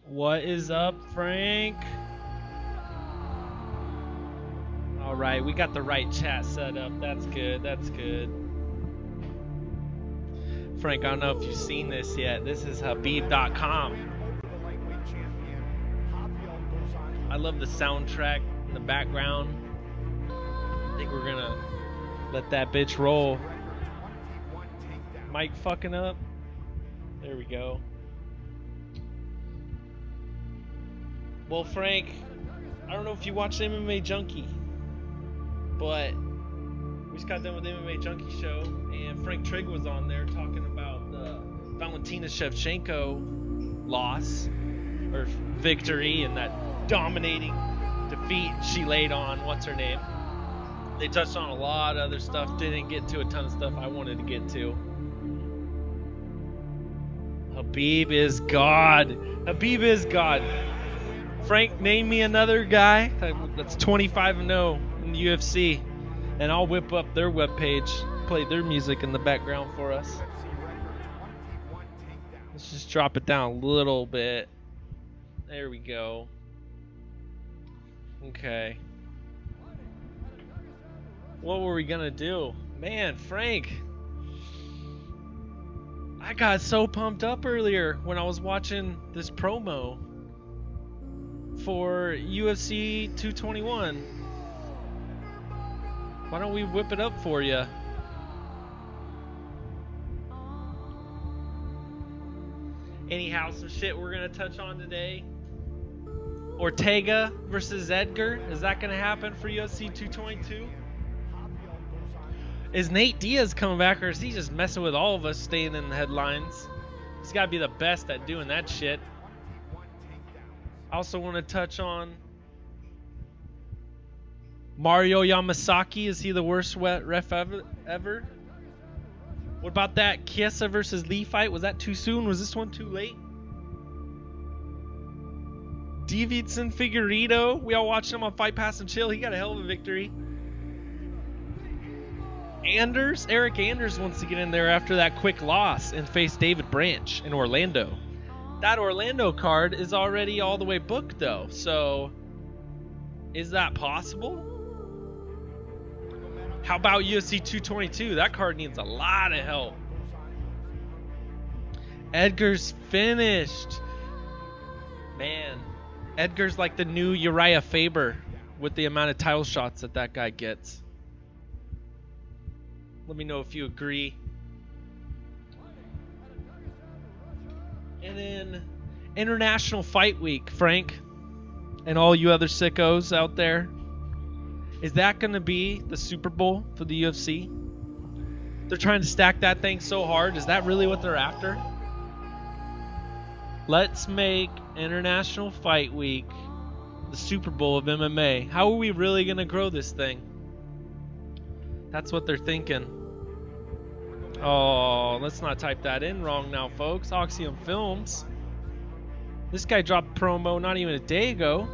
What is up, Frank? All right, we got the right chat set up. That's good. That's good. Frank, I don't know if you've seen this yet. This is Habib.com. I love the soundtrack in the background. I think we're gonna let that bitch roll. Mic fucking up. There we go. Well, Frank, I don't know if you watched MMA Junkie, but we just got done with the MMA Junkie show, and Frank Trigg was on there talking about the Valentina Shevchenko loss, or victory, and that dominating defeat she laid on, what's her name? They touched on a lot of other stuff, didn't get to a ton of stuff I wanted to get to. Habib is God. Habib is God. Frank, name me another guy that's 25-0 in the UFC, and I'll whip up their webpage, play their music in the background for us. Let's just drop it down a little bit. There we go. Okay. What were we gonna do? Man, Frank, I got so pumped up earlier when I was watching this promo for UFC 221. Why don't we whip it up for you? Anyhow, some shit we're gonna touch on today. Ortega versus Edgar. Is that gonna happen for UFC 222? Is Nate Diaz coming back, or is he just messing with all of us staying in the headlines? He's gotta be the best at doing that shit. I also want to touch on Mario Yamasaki. Is he the worst ref ever? What about that Chiesa versus Lee fight? Was that too soon? Was this one too late? Davidson Figueiredo. We all watched him on Fight Pass and Chill. He got a hell of a victory. Eric Anders wants to get in there after that quick loss and face David Branch in Orlando. That Orlando card is already all the way booked though, so is that possible? How about UFC 222? That card needs a lot of help. Edgar's finished. Man, Edgar's like the new Uriah Faber with the amount of title shots that guy gets. Let me know if you agree. And then International Fight Week, Frank, and all you other sickos out there. Is that going to be the Super Bowl for the UFC? They're trying to stack that thing so hard. Is that really what they're after? Let's make International Fight Week the Super Bowl of MMA. How are we really going to grow this thing? That's what they're thinking. Oh, let's not type that in wrong now, folks. Axiom Films. This guy dropped a promo not even a day ago.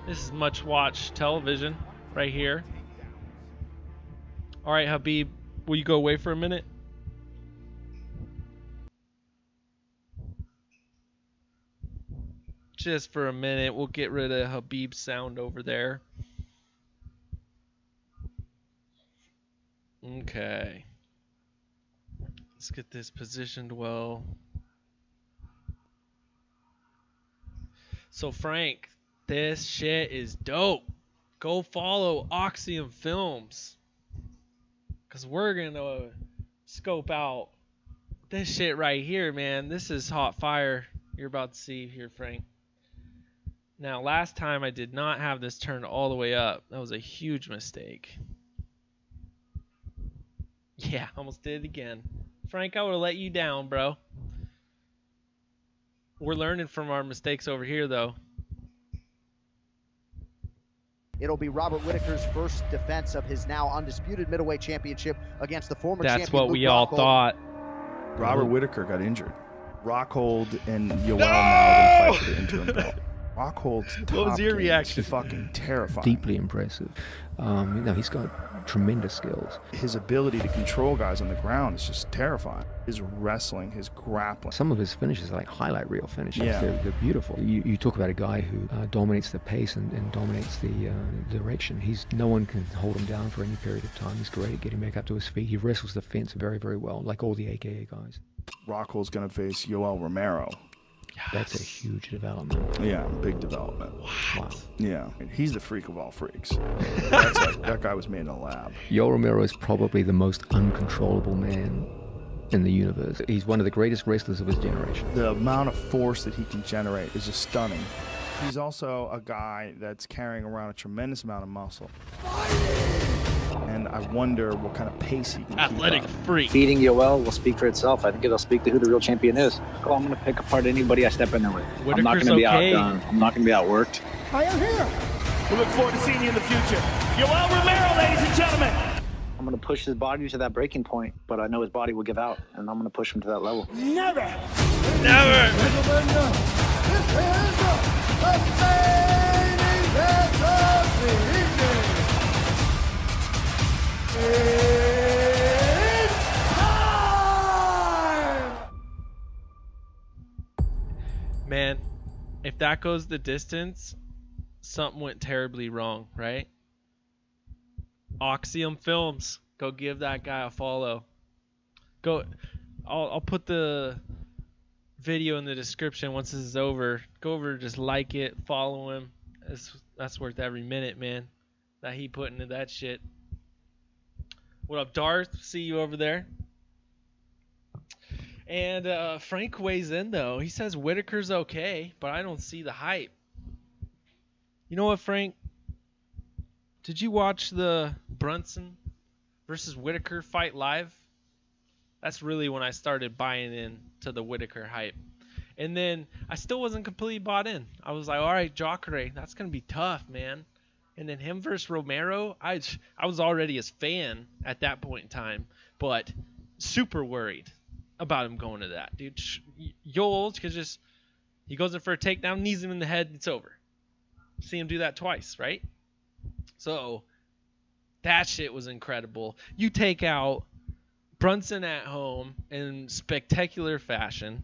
This is much watched television right here. All right, Habib, will you go away for a minute? Just for a minute. We'll get rid of Habib's sound over there. Okay. Let's get this positioned well. So Frank, this shit is dope. Go follow Axiom Films, cause we're gonna scope out this shit right here, man. This is hot fire you're about to see here, Frank. Now, last time I did not have this turned all the way up. That was a huge mistake. Yeah, almost did it again. Frank, I would have let you down, bro. We're learning from our mistakes over here, though. It'll be Robert Whittaker's first defense of his now undisputed middleweight championship against the former champion. That's what we Luke all Rockhold. thought. Robert Whittaker got injured. Rockhold and Yoel now are going to fight for the interim belt. Rockhold's top What was your game reaction? is fucking terrifying. Deeply impressive. He's got tremendous skills. His ability to control guys on the ground is just terrifying. His wrestling, his grappling. Some of his finishes are like highlight reel finishes. Yeah. They're beautiful. You talk about a guy who dominates the pace and dominates the direction. No one can hold him down for any period of time. He's great at getting back up to his feet. He wrestles the fence very, very well, like all the AKA guys. Rockhold's going to face Yoel Romero. Yes. That's a huge development. Yeah, big development. Wow. Yeah, he's the freak of all freaks. That guy was made in a lab. Yoel Romero is probably the most uncontrollable man in the universe. He's one of the greatest wrestlers of his generation. The amount of force that he can generate is just stunning. He's also a guy that's carrying around a tremendous amount of muscle. And I wonder what kind of pace he can Athletic keep up. freak. Beating Yoel will speak for itself. I think it'll speak to who the real champion is. Oh, I'm going to pick apart anybody I step in there with. I'm not going to be outdone. I'm not going to be outworked. I am here. We look forward to seeing you in the future. Yoel Romero, ladies and gentlemen. I'm going to push his body to that breaking point, but I know his body will give out, and I'm going to push him to that level. Never. Never. This is the main event of the evening. It's time! Man, if that goes the distance, something went terribly wrong, right? Axiom Films, go give that guy a follow. I'll put the video in the description once this is over. Go over, just like it, follow him. That's worth every minute, man, that he put into that shit. What up, Darth? See you over there. And Frank weighs in, though. He says Whitaker's okay, but I don't see the hype. You know what, Frank? Did you watch the Brunson versus Whitaker fight live? That's really when I started buying into the Whitaker hype. And then I still wasn't completely bought in. I was like, all right, Jacare, that's going to be tough, man. And then him versus Romero, I was already his fan at that point in time, but super worried about him going to that. Dude, Yoel could just, he goes in for a takedown, knees him in the head, it's over. See him do that twice, right? So that shit was incredible. You take out Brunson at home in spectacular fashion.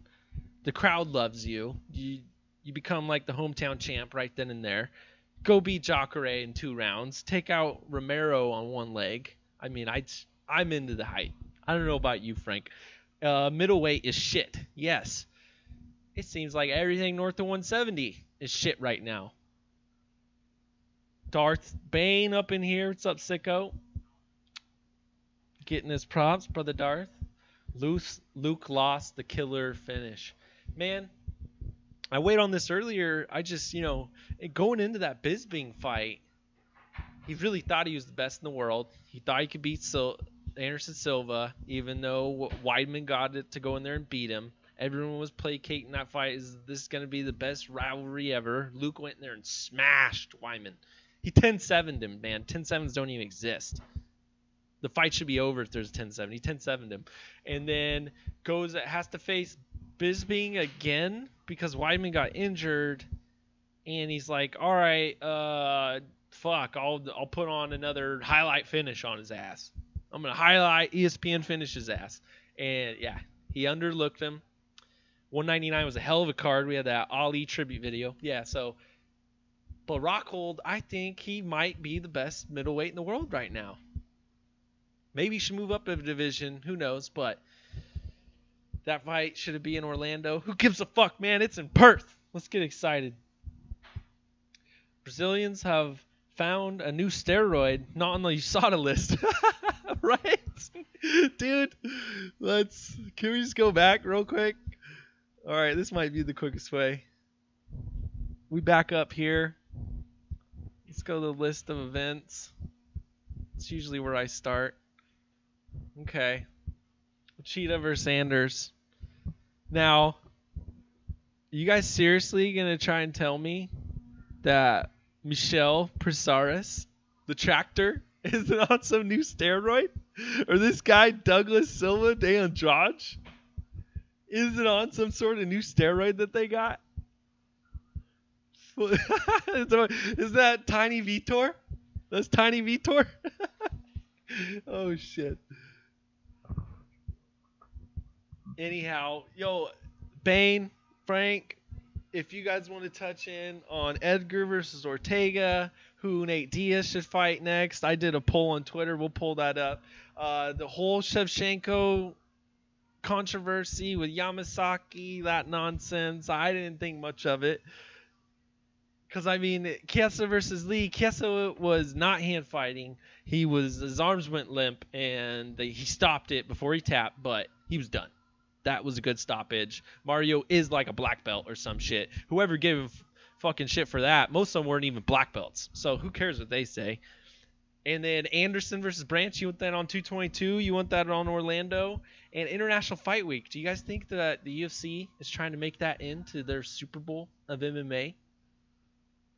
The crowd loves you. You become like the hometown champ right then and there. Go beat Jacare in 2 rounds. Take out Romero on 1 leg. I mean, I'm into the hype. I don't know about you, Frank. Middleweight is shit. Yes. It seems like everything north of 170 is shit right now. Darth Bane up in here. What's up, sicko? Getting his props, brother Darth. Luke lost the killer finish. Man, I weighed on this earlier. I just, going into that Bisping fight, he really thought he was the best in the world. He thought he could beat Anderson Silva, even though Weidman got it to go in there and beat him. Everyone was placating that fight. This is going to be the best rivalry ever. Luke went in there and smashed Weidman. He 10-7'd him, man. 10-7s don't even exist. The fight should be over if there's a 10-7. He 10-7'd him. And then has to face Bisping again because Weidman got injured. And he's like, all right, fuck, I'll put on another highlight finish on his ass. I'm going to highlight ESPN finish his ass. And, yeah, he underlooked him. 199 was a hell of a card. We had that Ali tribute video. Yeah, so... But Rockhold, I think he might be the best middleweight in the world right now. Maybe he should move up a division. Who knows? But that fight should it be in Orlando? Who gives a fuck, man? It's in Perth. Let's get excited. Brazilians have found a new steroid, not on the USADA list. Right? Dude, can we just go back real quick? All right, this might be the quickest way. We back up here. Let's go to the list of events. It's usually where I start. Okay. Cheetah versus Sanders. Now, you guys seriously going to try and tell me that Michel Prasaris, the tractor, is on some new steroid? Or this guy, Douglas Silva de Andrade, is it on some sort of new steroid that they got? Is that Tiny Vitor? That's Tiny Vitor? Oh, shit. Anyhow, yo, Bane, Frank, if you guys want to touch in on Edgar versus Ortega, who Nate Diaz should fight next, I did a poll on Twitter. We'll pull that up. The whole Shevchenko controversy with Yamasaki, that nonsense, I didn't think much of it. Because, I mean, Chiesa versus Lee, Chiesa was not hand fighting. His arms went limp, and he stopped it before he tapped, but he was done. That was a good stoppage. Mario is like a black belt or some shit. Whoever gave fucking shit for that, most of them weren't even black belts. So who cares what they say? And then Anderson versus Branch, you want that on 222? You want that on Orlando? And International Fight Week. Do you guys think that the UFC is trying to make that into their Super Bowl of MMA?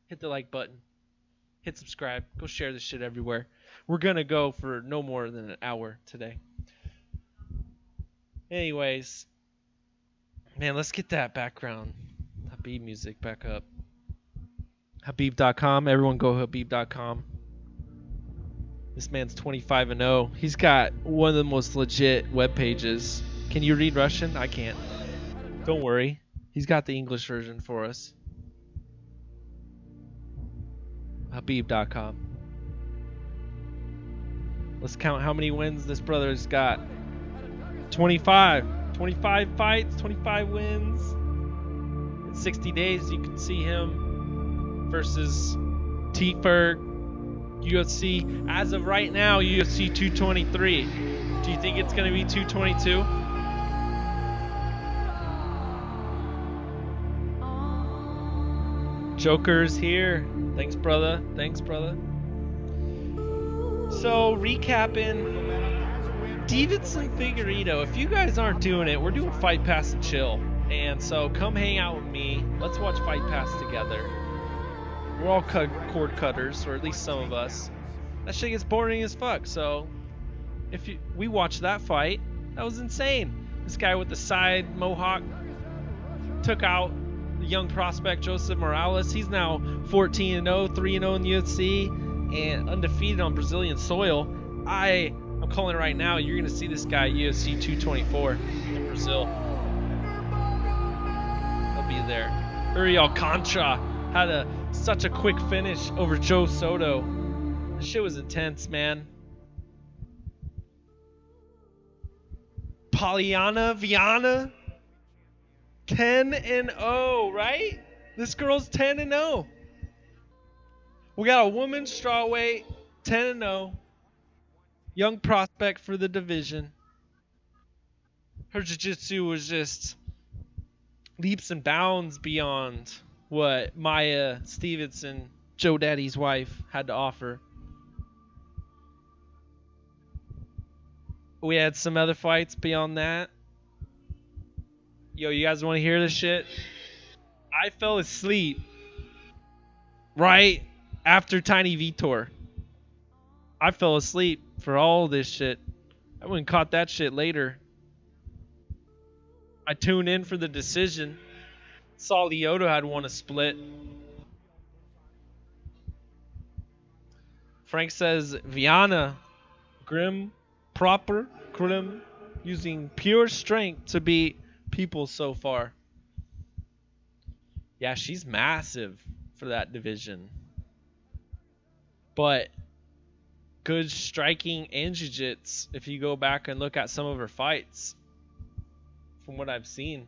Hit the like button. Hit subscribe. Go share this shit everywhere. We're going to go for no more than an hour today. Anyways, man, let's get that background Habib music back up. Habib.com. Everyone go Habib.com. This man's 25-0. He's got one of the most legit web pages. Can you read Russian? I can't. Don't worry. He's got the English version for us. Habib.com. Let's count how many wins this brother's got. 25 fights, 25 wins. In 60 days, you can see him versus T-Ferg, UFC. As of right now, UFC 223. Do you think it's going to be 222? Joker's here. Thanks, brother. Thanks, brother. So, recapping. Davidson Figueiredo, if you guys aren't doing it, we're doing Fight Pass and chill. And so come hang out with me. Let's watch Fight Pass together. We're all cord cutters, or at least some of us. That shit gets boring as fuck. So if we watched that fight, that was insane. This guy with the side mohawk took out the young prospect Joseph Morales. He's now 14-0, 3-0 in the UFC, and undefeated on Brazilian soil. I'm calling it right now. You're going to see this guy UFC 224 in Brazil. He'll be there. Uriel Contra had such a quick finish over Joe Soto. This shit was intense, man. Polyana Viana 10-0, right? This girl's 10-0. We got a women's strawweight 10-0. Young prospect for the division. Her jiu-jitsu was just leaps and bounds beyond what Maya Stevenson, Joe Daddy's wife, had to offer. We had some other fights beyond that. Yo, you guys want to hear this shit? I fell asleep right after Tiny Vitor. I fell asleep for all this shit. I wouldn't caught that shit later. I tuned in for the decision. Saw Lyoto had won a split. Frank says Viana, grim, proper, grim, using pure strength to beat people so far. Yeah, she's massive for that division. But good striking and jiu-jitsu if you go back and look at some of her fights from what I've seen.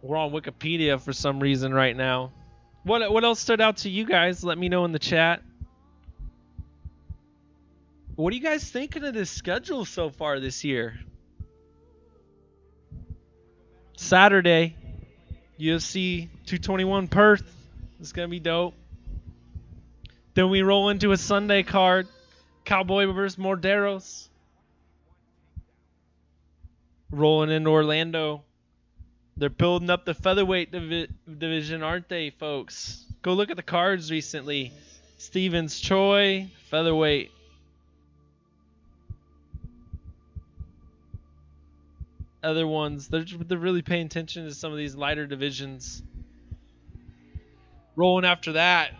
We're on Wikipedia for some reason right now. What else stood out to you guys? Let me know in the chat. What are you guys thinking of this schedule so far this year? Saturday, UFC 221 Perth. It's going to be dope. Then we roll into a Sunday card. Cowboy versus Morderos. Rolling into Orlando. They're building up the featherweight division, aren't they, folks? Go look at the cards recently. Stevens Choi, featherweight. Other ones, they're really paying attention to some of these lighter divisions. Rolling after that,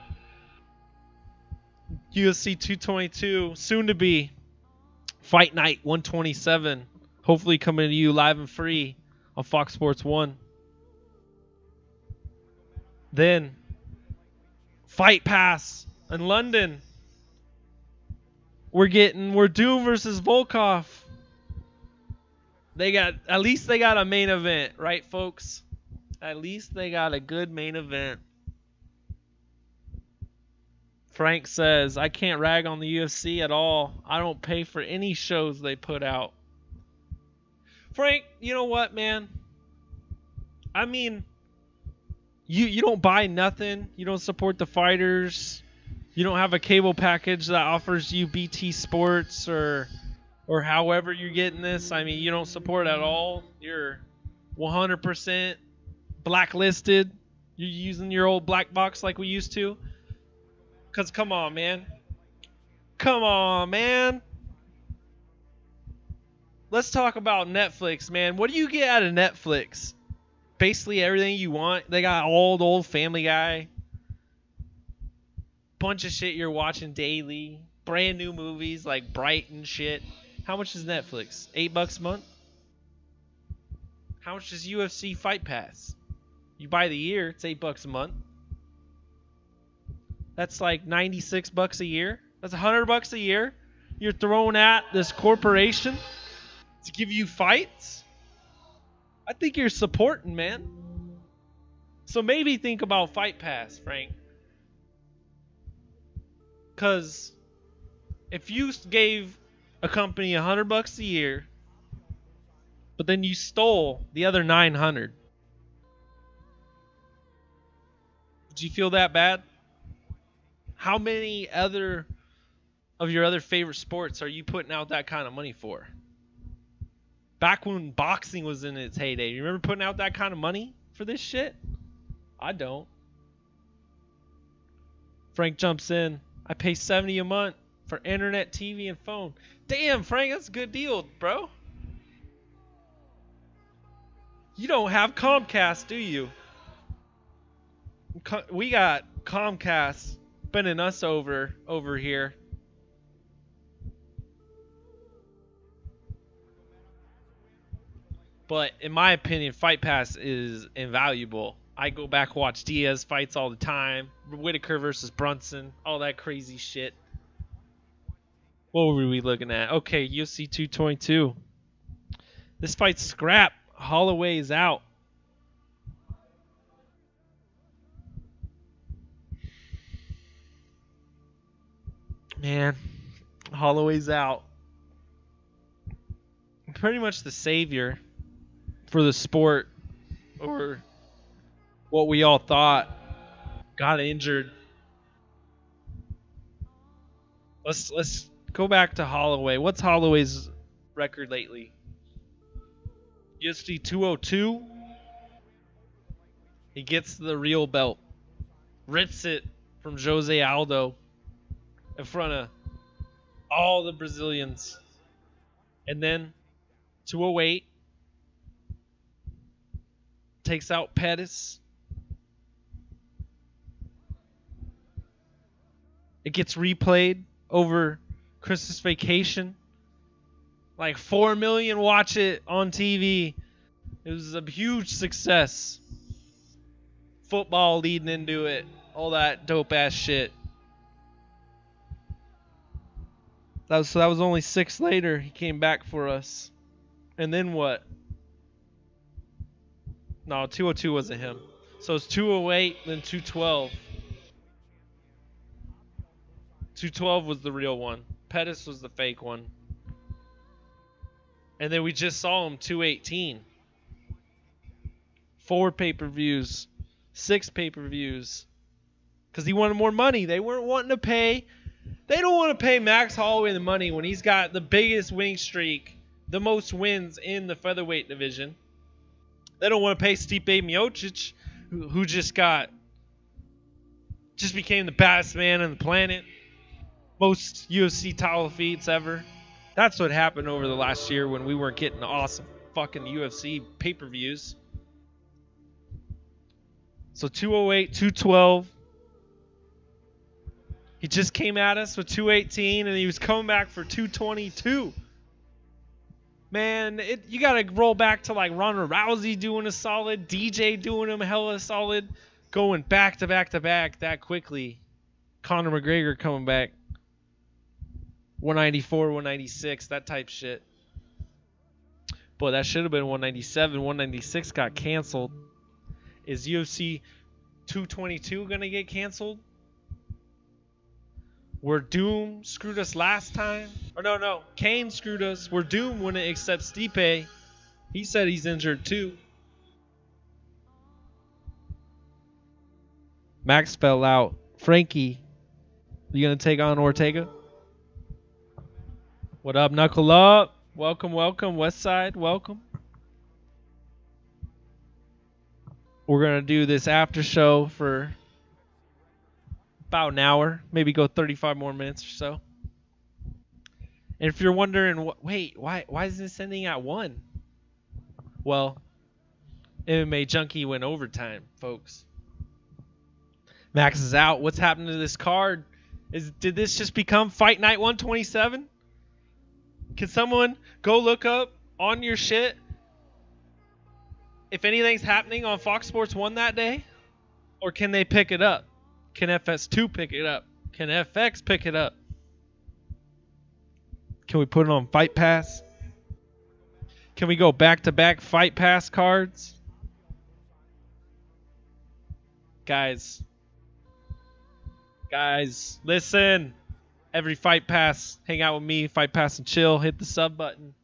UFC 222, soon to be Fight Night 127. Hopefully coming to you live and free on Fox Sports 1. Then Fight Pass in London. We're Doom versus Volkov. At least they got a main event, right, folks? At least they got a good main event. Frank says, I can't rag on the UFC at all. I don't pay for any shows they put out. Frank, you know what, man? I mean, you don't buy nothing. You don't support the fighters. You don't have a cable package that offers you BT Sports or however you're getting this. I mean, you don't support at all. You're 100% blacklisted. You're using your old black box like we used to. Because come on, man. Come on, man. Let's talk about Netflix, man. What do you get out of Netflix? Basically everything you want. They got old Family Guy. Bunch of shit you're watching daily. Brand new movies like Bright and shit. How much is Netflix? $8 a month? How much is UFC Fight Pass? You buy the year, it's $8 a month. That's like $96 a year. That's $100 a year. You're throwing at this corporation to give you fights. I think you're supporting, man. So maybe think about Fight Pass, Frank. Because if you gave a company $100 a year, but then you stole the other 900, would you feel that bad? How many other of your other favorite sports are you putting out that kind of money for? Back when boxing was in its heyday, you remember putting out that kind of money for this shit? I don't. Frank jumps in. I pay $70 a month for internet, TV, and phone. Damn, Frank, that's a good deal, bro. You don't have Comcast, do you? We got Comcast spinning us over here. But in my opinion, Fight Pass is invaluable. I go back watch Diaz fights all the time. Whitaker versus Brunson, all that crazy shit. What were we looking at? Okay, UFC 222. This fight's scrap. Holloway's out. Man, Holloway's out. Pretty much the savior for the sport, or what we all thought. Got injured. Let's go back to Holloway. What's Holloway's record lately? UFC 202. He gets the real belt. Rips it from Jose Aldo in front of all the Brazilians. And then 208 takes out Pettis. It gets replayed over Christmas vacation. Like 4 million watch it on TV. It was a huge success. Football leading into it. All that dope ass shit. That was only 6 later. He came back for us. And then what? No, 202 wasn't him. So it's 208, then 212. 212 was the real one. Pettis was the fake one. And then we just saw him 218. 4 pay-per-views. 6 pay-per-views. Because he wanted more money. They weren't wanting to pay. They don't want to pay Max Holloway the money when he's got the biggest winning streak, the most wins in the featherweight division. They don't want to pay Stipe Miocic, who just became the baddest man on the planet. Most UFC title defeats ever. That's what happened over the last year when we weren't getting awesome fucking UFC pay-per-views. So 208, 212. He just came at us with 218, and he was coming back for 222. Man, you gotta roll back to like Ronda Rousey doing a solid, DJ doing him hella solid, going back to back to back that quickly. Conor McGregor coming back. 194, 196, that type shit. Boy, that should have been 197. 196 got canceled. Is UFC 222 gonna get canceled? Where Doom screwed us last time? Or no. Kane screwed us. Where Doom wouldn't accept Stipe. He said he's injured too. Max fell out. Frankie, you gonna take on Ortega? What up, Knuckle Up? Welcome, welcome. Westside, welcome. We're gonna do this after show for about an hour, maybe go 35 more minutes or so. And if you're wondering, wait, why is this ending at 1? Well, MMA Junkie went overtime, folks. Max is out. What's happened to this card? Did this just become Fight Night 127? Can someone go look up on your shit if anything's happening on Fox Sports 1 that day? Or can they pick it up? Can FS2 pick it up? Can FX pick it up? Can we put it on Fight Pass? Can we go back-to-back Fight Pass cards? Guys, listen. Every Fight Pass, hang out with me, Fight Pass and chill, hit the sub button.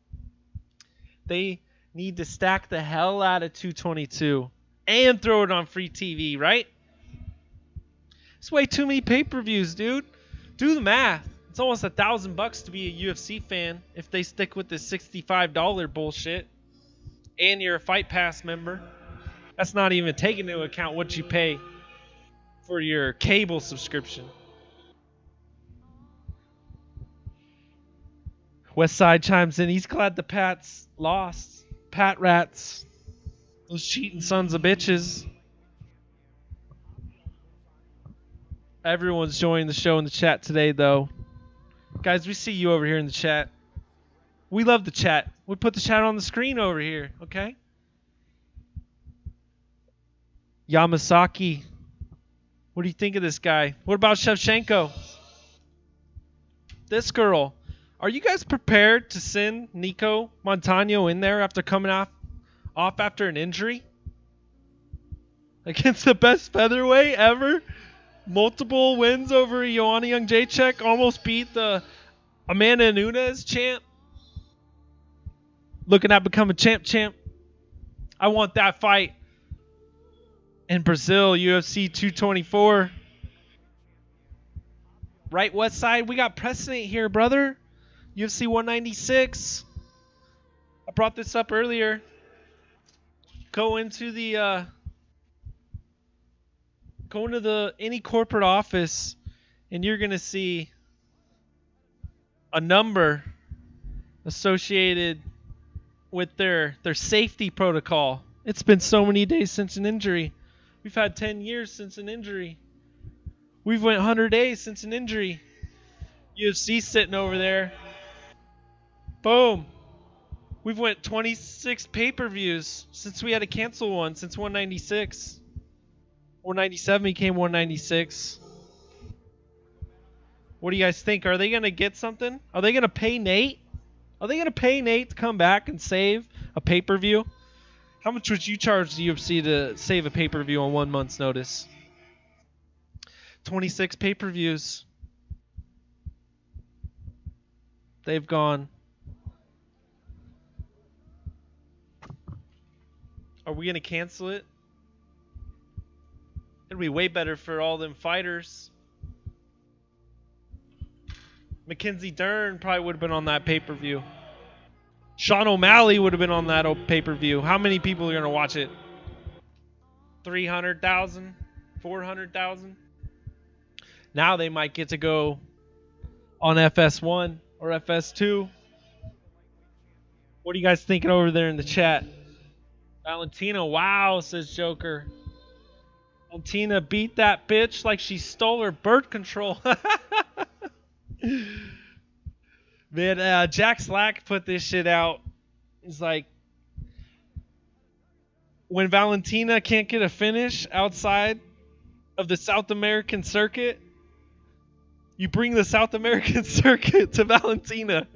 They need to stack the hell out of 222 and throw it on free TV, right? It's way too many pay-per-views, dude. Do the math. It's almost $1,000 to be a UFC fan if they stick with this $65 bullshit. And you're a Fight Pass member. That's not even taking into account what you pay for your cable subscription. Westside chimes in. He's glad the Pats lost. Pat Rats. Those cheating sons of bitches. Everyone's joining the show in the chat today, though. Guys, we see you over here in the chat. We love the chat. We put the chat on the screen over here, okay? Yamasaki. What do you think of this guy? What about Shevchenko? This girl. Are you guys prepared to send Nico Montano in there after coming off after an injury? Against the best featherweight ever? Multiple wins over Joanna Jędrzejczyk. Almost beat the Amanda Nunes champ. Looking at becoming champ. I want that fight in Brazil, UFC 224. Right, Westside? We got precedent here, brother. UFC 196. I brought this up earlier. Go into any corporate office and you're gonna see a number associated with their safety protocol. It's been so many days since an injury. We've had 10 years since an injury. We've went 100 days since an injury. UFC sitting over there. Boom. We've went 26 pay-per-views since we had to cancel one since 196. 197 became 196. What do you guys think? Are they going to get something? Are they going to pay Nate? Are they going to pay Nate to come back and save a pay-per-view? How much would you charge the UFC to save a pay-per-view on 1 month's notice? 26 pay-per-views. They've gone. Are we going to cancel it? It'd be way better for all them fighters. Mackenzie Dern probably would have been on that pay-per-view. Sean O'Malley would have been on that pay-per-view. How many people are going to watch it? 300,000? 400,000? Now they might get to go on FS1 or FS2. What are you guys thinking over there in the chat? Valentina, wow, says Joker. Valentina beat that bitch like she stole her birth control. Man, Jack Slack put this shit out He's like, when Valentina can't get a finish outside of the South American circuit, you bring the South American circuit to Valentina.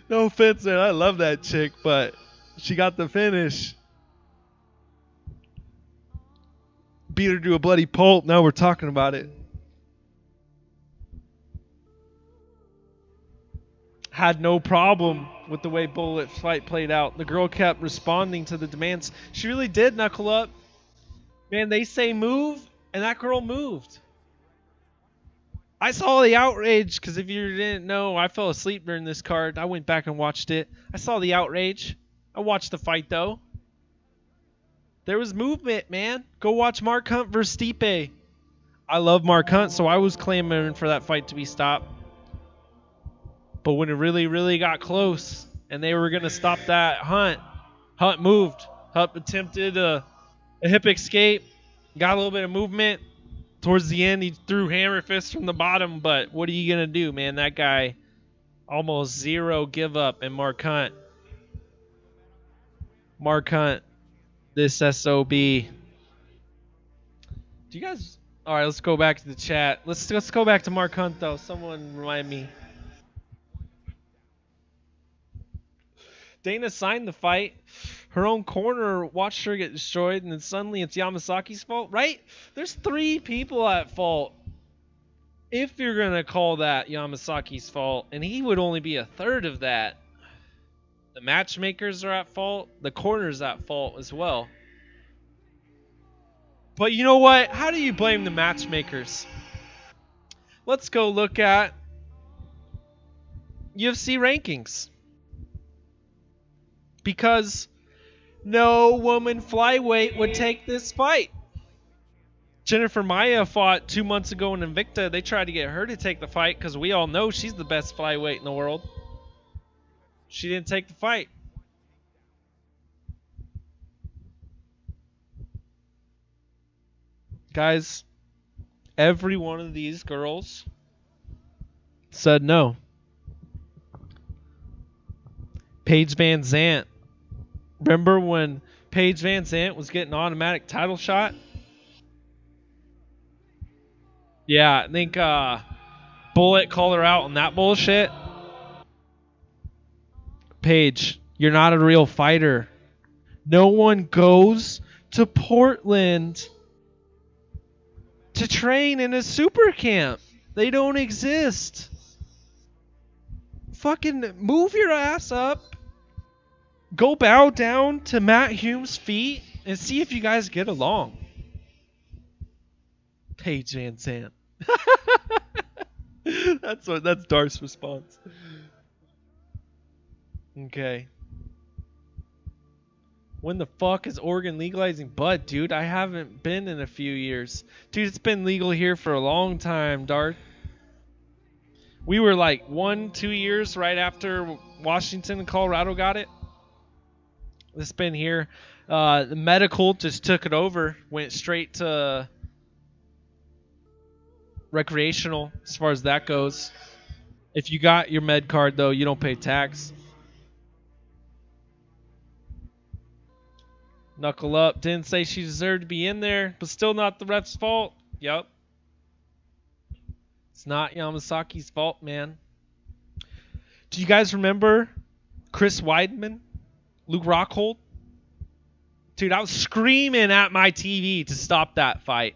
No offense, man. I love that chick, but she got the finish. Beat her to a bloody pulp. Now we're talking about it. Had no problem with the way Bullet's fight played out. The girl kept responding to the demands. She really did knuckle up. Man, they say move, and that girl moved. I saw the outrage, because if you didn't know, I fell asleep during this card. I went back and watched it. I saw the outrage. I watched the fight, though. There was movement, man. Go watch Mark Hunt versus Stipe. I love Mark Hunt, so I was clamoring for that fight to be stopped. But when it really, really got close and they were going to stop that, Hunt moved. Hunt attempted a hip escape, got a little bit of movement. Towards the end, he threw hammer fists from the bottom, but what are you going to do, man? That guy, almost zero give up. And Mark Hunt, this SOB. Do you guys... All right, let's go back to the chat. Let's go back to Mark Hunt, though. Someone remind me. Dana signed the fight. Her own corner watched her get destroyed, and then suddenly it's Yamasaki's fault, right? There's 3 people at fault. If you're going to call that Yamasaki's fault, and he would only be a third of that. The matchmakers are at fault. The corner's at fault as well. But you know what? How do you blame the matchmakers? Let's go look at UFC rankings. Because no woman flyweight would take this fight. Jennifer Maia fought 2 months ago in Invicta. They tried to get her to take the fight because we all know she's the best flyweight in the world. She didn't take the fight. Guys, every one of these girls said no. Paige Van Zandt. Remember when Paige Van Zandt was getting automatic title shot? Yeah, I think Bullet called her out on that bullshit. Paige, you're not a real fighter. No one goes to Portland to train in a super camp. They don't exist. Fucking move your ass up. Go bow down to Matt Hume's feet and see if you guys get along. Paige Van Zandt. That's Darth's response. Okay. When the fuck is Oregon legalizing bud, dude? I haven't been in a few years. Dude, it's been legal here for a long time, Darth. We were like 1-2 years right after Washington and Colorado got it. It's been here. The medical just took it over. Went straight to recreational as far as that goes. If you got your med card, though, you don't pay tax. Knuckle up. Didn't say she deserved to be in there, but still not the ref's fault. Yup. It's not Yamasaki's fault, man. Do you guys remember Chris Weidman? Luke Rockhold? Dude, I was screaming at my TV to stop that fight.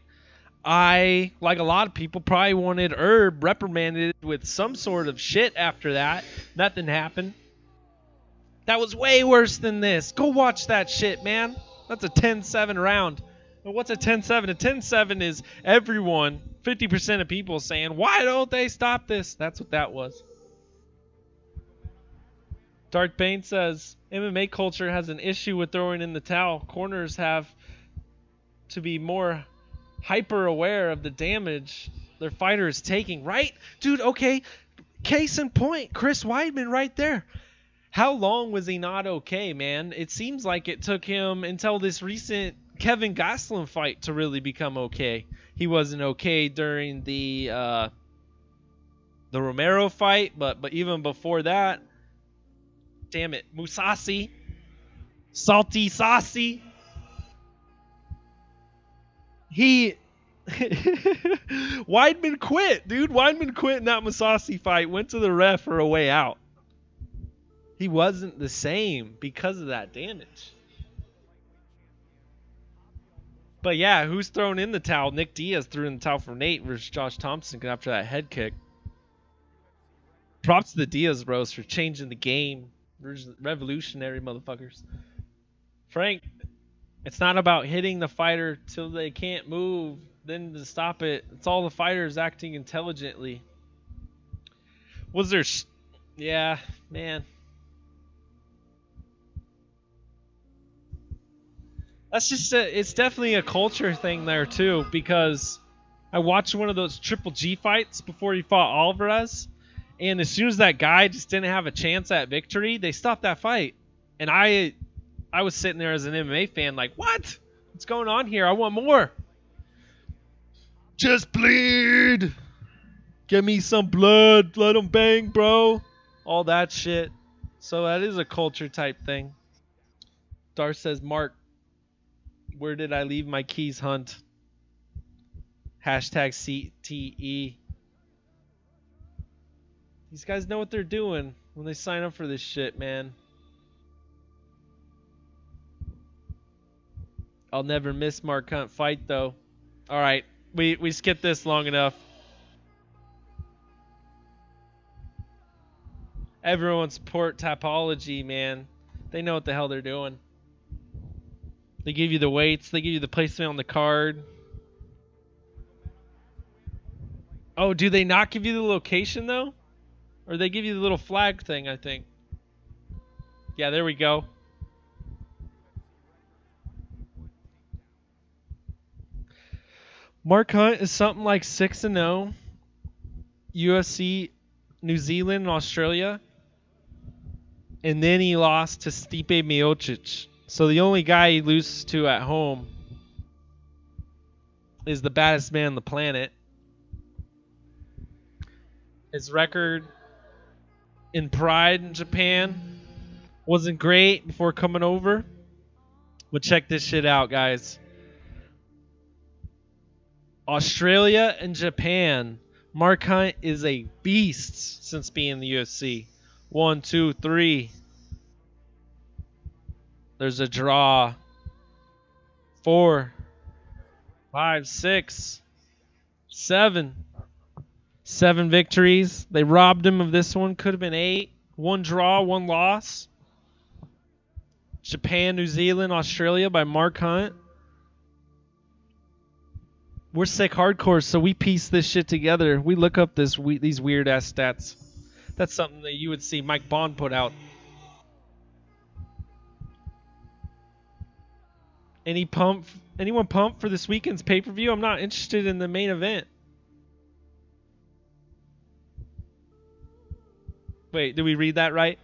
I, like a lot of people, probably wanted Herb reprimanded with some sort of shit after that. Nothing happened. That was way worse than this. Go watch that shit, man. That's a 10-7 round. Well, what's a 10-7? A 10-7 is everyone, 50% of people saying, why don't they stop this? That's what that was. Dark Bane says, MMA culture has an issue with throwing in the towel. Corners have to be more hyper aware of the damage their fighter is taking. Right? Dude, okay. Case in point, Chris Weidman right there. How long was he not okay, man? It seems like it took him until this recent Kevin Gastelum fight to really become okay. He wasn't okay during the the Romero fight, but even before that, damn it, Musasi, salty saucy. He Weidman quit, dude. Weidman quit in that Musasi fight. Went to the ref for a way out. He wasn't the same because of that damage. But yeah, who's thrown in the towel? Nick Diaz threw in the towel for Nate versus Josh Thompson after that head kick. Props to the Diaz bros for changing the game. Revolutionary motherfuckers. Frank, it's not about hitting the fighter till they can't move, then to stop it. It's all the fighters acting intelligently. Was there... Yeah, man. That's just it's definitely a culture thing there too, because I watched one of those Triple G fights before he fought Alvarez, and as soon as that guy just didn't have a chance at victory, they stopped that fight. And I was sitting there as an MMA fan like, what? What's going on here? I want more. Just bleed. Give me some blood. Let them bang, bro. All that shit. So that is a culture type thing. Dar says, Mark, where did I leave my keys, Hunt? Hashtag CTE. These guys know what they're doing when they sign up for this shit, man. I'll never miss Mark Hunt fight, though. Alright, we skipped this long enough. Everyone support Tapology, man. They know what the hell they're doing. They give you the weights. They give you the placement on the card. Oh, do they not give you the location, though? Or they give you the little flag thing, I think. Yeah, there we go. Mark Hunt is something like 6-0. UFC, New Zealand, and Australia. And then he lost to Stipe Miocic. So the only guy he loses to at home is the baddest man on the planet. His record in Pride in Japan wasn't great before coming over. But check this shit out, guys. Australia and Japan. Mark Hunt is a beast since being in the UFC. 1, 2, 3. There's a draw. 4, 5, 6, 7. 7 victories. They robbed him of this one. Could have been 8. 1 draw, 1 loss. Japan, New Zealand, Australia by Mark Hunt. We're sick hardcore, so we piece this shit together. We look up these weird ass stats. That's something that you would see Mike Bond put out. Anyone pumped for this weekend's pay-per-view? I'm not interested in the main event. Wait, did we read that right?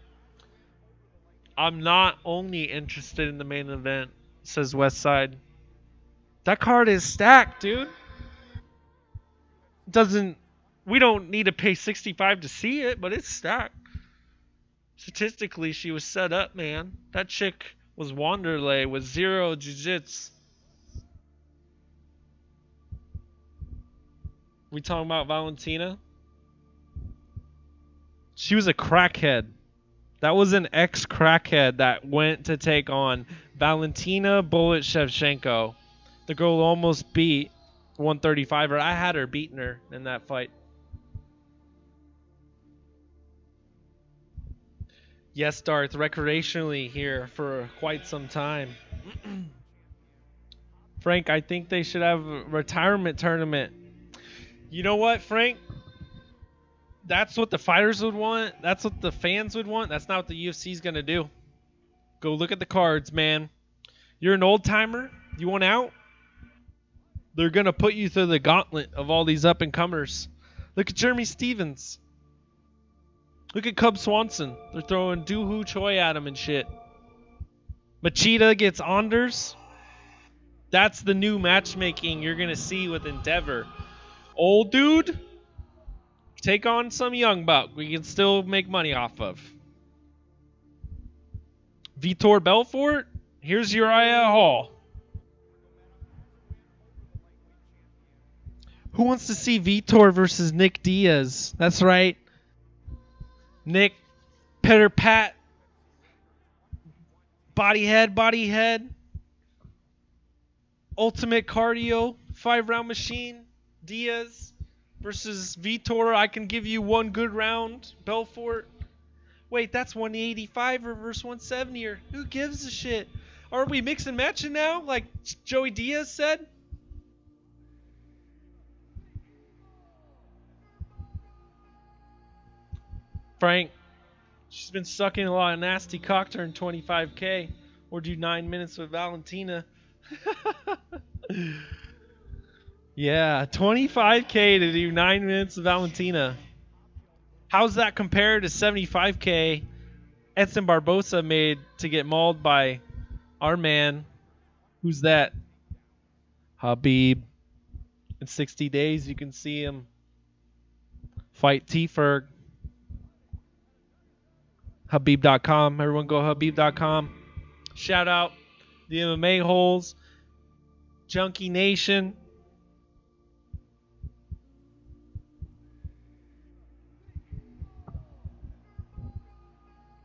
I'm not only interested in the main event, says Westside. That card is stacked, dude. We don't need to pay $65 to see it, but it's stacked. Statistically, she was set up, man. That chick was Wanderlei with 0 jiu-jitsu. We talking about Valentina? She was a crackhead. That was an ex-crackhead that went to take on Valentina Bullet Shevchenko. The girl almost beat 135er. I had her beating her in that fight. Yes, Darth, recreationally here for quite some time. Frank, I think they should have a retirement tournament. You know what, Frank? That's what the fighters would want. That's what the fans would want. That's not what the UFC's going to do. Go look at the cards, man. You're an old-timer? You want out? They're going to put you through the gauntlet of all these up-and-comers. Look at Jeremy Stevens. Look at Cub Swanson. They're throwing Doohoo Choi at him and shit. Machida gets Anders. That's the new matchmaking you're going to see with Endeavor. Old dude Take on some young buck we can still make money off of. Vitor Belfort, here's Uriah Hall. Who wants to see Vitor versus Nick Diaz? That's right. Nick, pitter pat. Body head. Ultimate cardio, 5-round machine. Diaz versus Vitor. I can give you one good round. Belfort. Wait, that's 185 versus 170. Or who gives a shit? Are we mixing and matching now, like Joey Diaz said? Frank, she's been sucking a lot of nasty cock during 25K. Or do 9 minutes with Valentina. Yeah, 25K to do 9 minutes with Valentina. How's that compared to 75K Edson Barbosa made to get mauled by our man? Who's that? Habib. In 60 days, you can see him fight T-Ferg. Habib.com. Everyone go Habib.com. Shout out the MMA holes. Junkie Nation.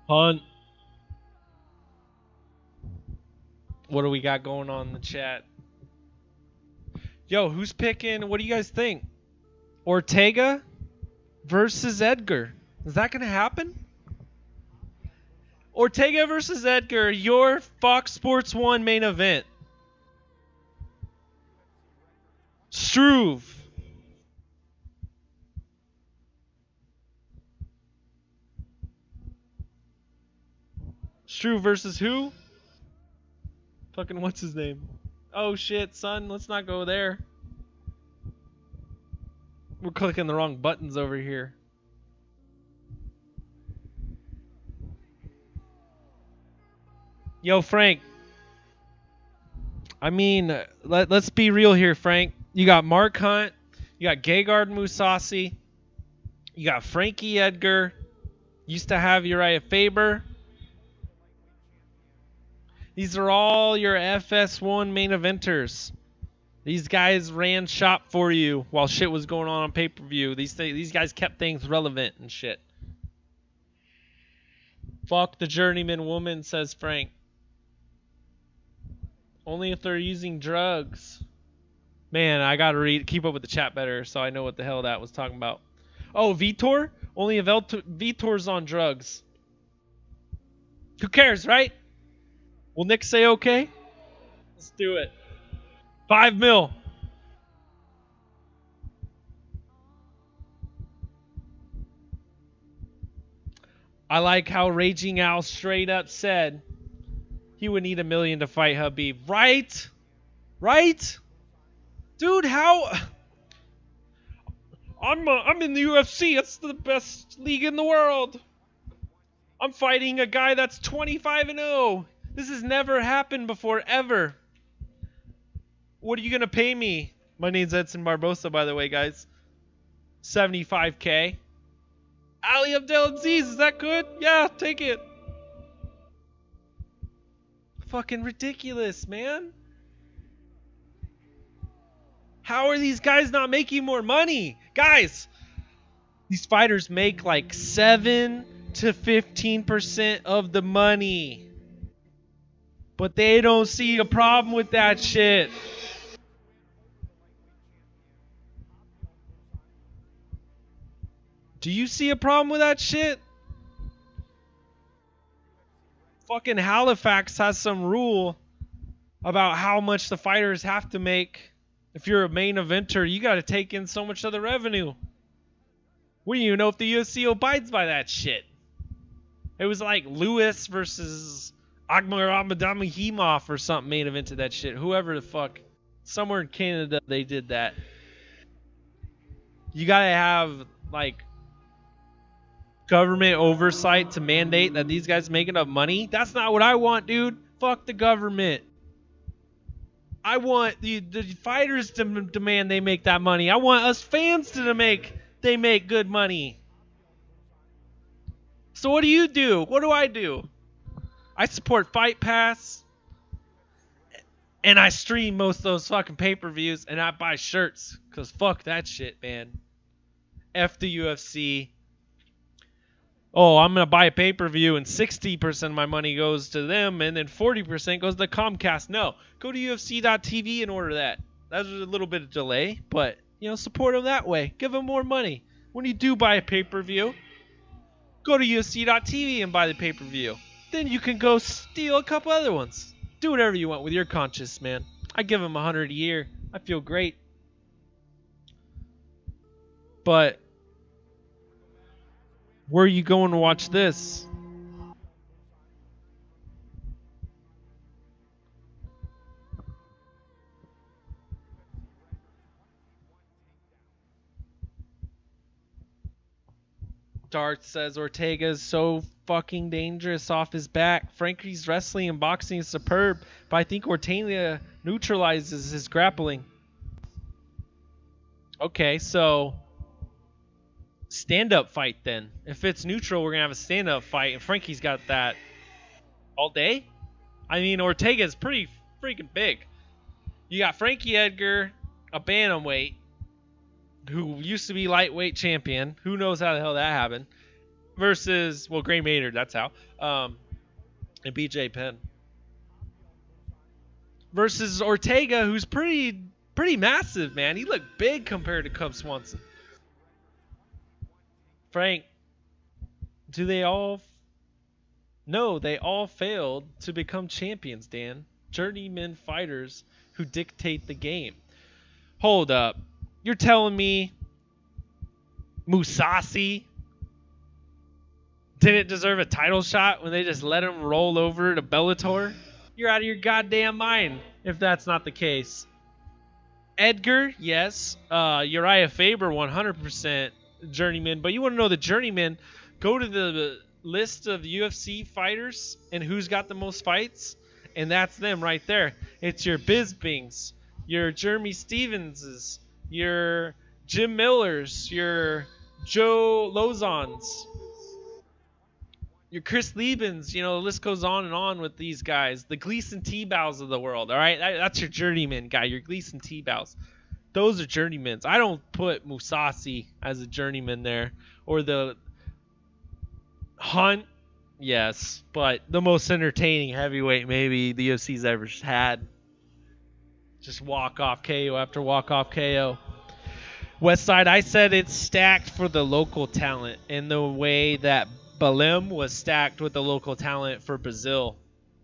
Hunt. What do we got going on in the chat? Yo, who's picking? What do you guys think? Ortega versus Edgar. Is that going to happen? Ortega versus Edgar, your Fox Sports 1 main event. Struve. Struve versus who? Fucking what's his name? Oh shit, son, let's not go there. We're clicking the wrong buttons over here. Yo, Frank. I mean, let's be real here, Frank. You got Mark Hunt. You got Gegard Mousasi. You got Frankie Edgar. Used to have Uriah Faber. These are all your FS1 main eventers. These guys ran shop for you while shit was going on pay-per-view. These guys kept things relevant and shit. Fuck the journeyman woman, says Frank. Only if they're using drugs. Man, I gotta keep up with the chat better so I know what the hell that was talking about. Oh, Vitor? Only if Vitor's on drugs. Who cares, right? Will Nick say okay? Let's do it. 5 mil. I like how Raging Al straight up said he would need $1 million to fight Habib. Right? Right? Dude, how... I'm in the UFC. It's the best league in the world. I'm fighting a guy that's 25-0. This has never happened before, ever. What are you going to pay me? My name's Edson Barbosa, by the way, guys. 75K. Ali Abdelaziz, is that good? Yeah, take it. Fucking ridiculous, man. How are these guys not making more money? Guys, these fighters make like 7 to 15% of the money. But they don't see a problem with that shit. Do you see a problem with that shit? Fucking Halifax has some rule about how much the fighters have to make. If you're a main eventer, you got to take in so much of the revenue. We don't even know if the UFC abides by that shit. It was like Lewis versus Agmar Amadamahimov or something main evented that shit. Whoever the fuck. Somewhere in Canada they did that. You got to have like government oversight to mandate that these guys make enough money. That's not what I want, dude. Fuck the government. I want the fighters to demand they make that money. I want us fans to make they make good money. So what do you do? What do I do? I support Fight Pass. And I stream most of those fucking pay-per-views, and I buy shirts, because fuck that shit, man. F the UFC. Oh, I'm going to buy a pay-per-view, and 60% of my money goes to them, and then 40% goes to Comcast. No, go to UFC.tv and order that. That's a little bit of delay, but, you know, support them that way. Give them more money. When you do buy a pay-per-view, go to UFC.tv and buy the pay-per-view. Then you can go steal a couple other ones. Do whatever you want with your conscience, man. I give him 100 a year. I feel great. But where are you going to watch this? Dart says Ortega's so fucking dangerous off his back. Frankie's wrestling and boxing is superb, but I think Ortega neutralizes his grappling. Okay, so stand-up fight then. If it's neutral, we're going to have a stand-up fight, and Frankie's got that all day? I mean, Ortega's pretty freaking big. You got Frankie Edgar, a bantamweight, who used to be lightweight champion. Who knows how the hell that happened? Versus, well, Gray Maynard, that's how. And BJ Penn. Versus Ortega, who's pretty massive, man. He looked big compared to Cub Swanson. Frank, do they all... No, they all failed to become champions, Dan. Journeyman fighters who dictate the game. Hold up. You're telling me Mousasi didn't deserve a title shot when they just let him roll over to Bellator? You're out of your goddamn mind if that's not the case. Edgar, yes. Uriah Faber, 100% journeyman. But you want to know the journeyman, go to the list of UFC fighters and who's got the most fights, and that's them right there. It's your Bispings, your Jeremy Stevenses, your Jim Millers, your Joe Lozons, your Chris Liebens. You know, the list goes on and on with these guys. The Gleason T-Bows of the world, all right? That's your journeyman guy, your Gleason T-Bows. Those are journeymans. I don't put Mousasi as a journeyman there. Or the Hunt, yes, but the most entertaining heavyweight maybe the UFC's ever had. Just walk-off KO after walk-off KO. Westside, I said it's stacked for the local talent in the way that Belém was stacked with the local talent for Brazil.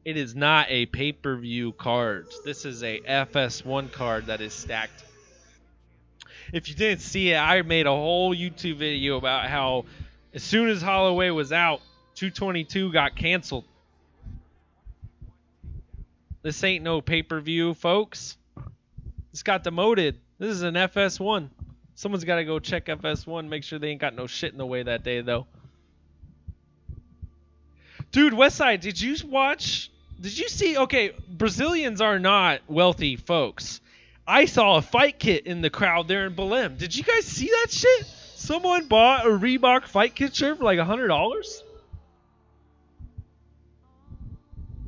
It is not a pay-per-view card. This is a FS1 card that is stacked. If you didn't see it, I made a whole YouTube video about how as soon as Holloway was out, 222 got canceled. This ain't no pay-per-view, folks. This got demoted. This is an FS1. Someone's got to go check FS1, make sure they ain't got no shit in the way that day, though. Dude, Westside, did you see? Okay, Brazilians are not wealthy folks. I saw a fight kit in the crowd there in Belém. Did you guys see that shit? Someone bought a Reebok fight kit shirt for like $100?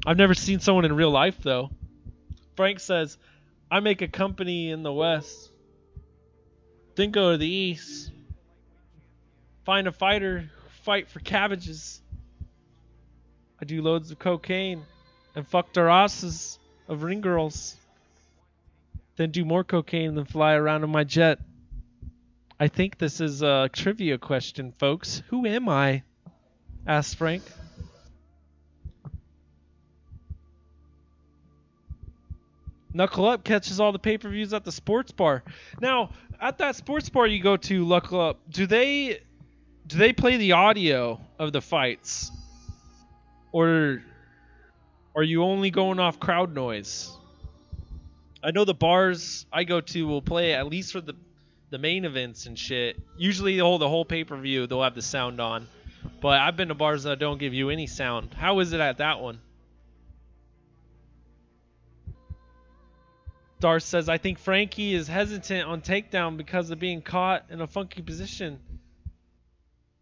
I've never seen someone in real life, though. Frank says, I make a company in the West. Then go to the East. Find a fighter, fight for cabbages. I do loads of cocaine and fuck their asses of ring girls. Then do more cocaine and then fly around in my jet. I think this is a trivia question, folks. Who am I? Asked Frank. Knuckle Up catches all the pay-per-views at the sports bar. Now, at that sports bar you go to, Knuckle Up, do they play the audio of the fights? Or are you only going off crowd noise? I know the bars I go to will play at least for the main events and shit. Usually the whole pay-per-view they'll have the sound on. But I've been to bars that don't give you any sound. How is it at that one? Star says, I think Frankie is hesitant on takedown because of being caught in a funky position.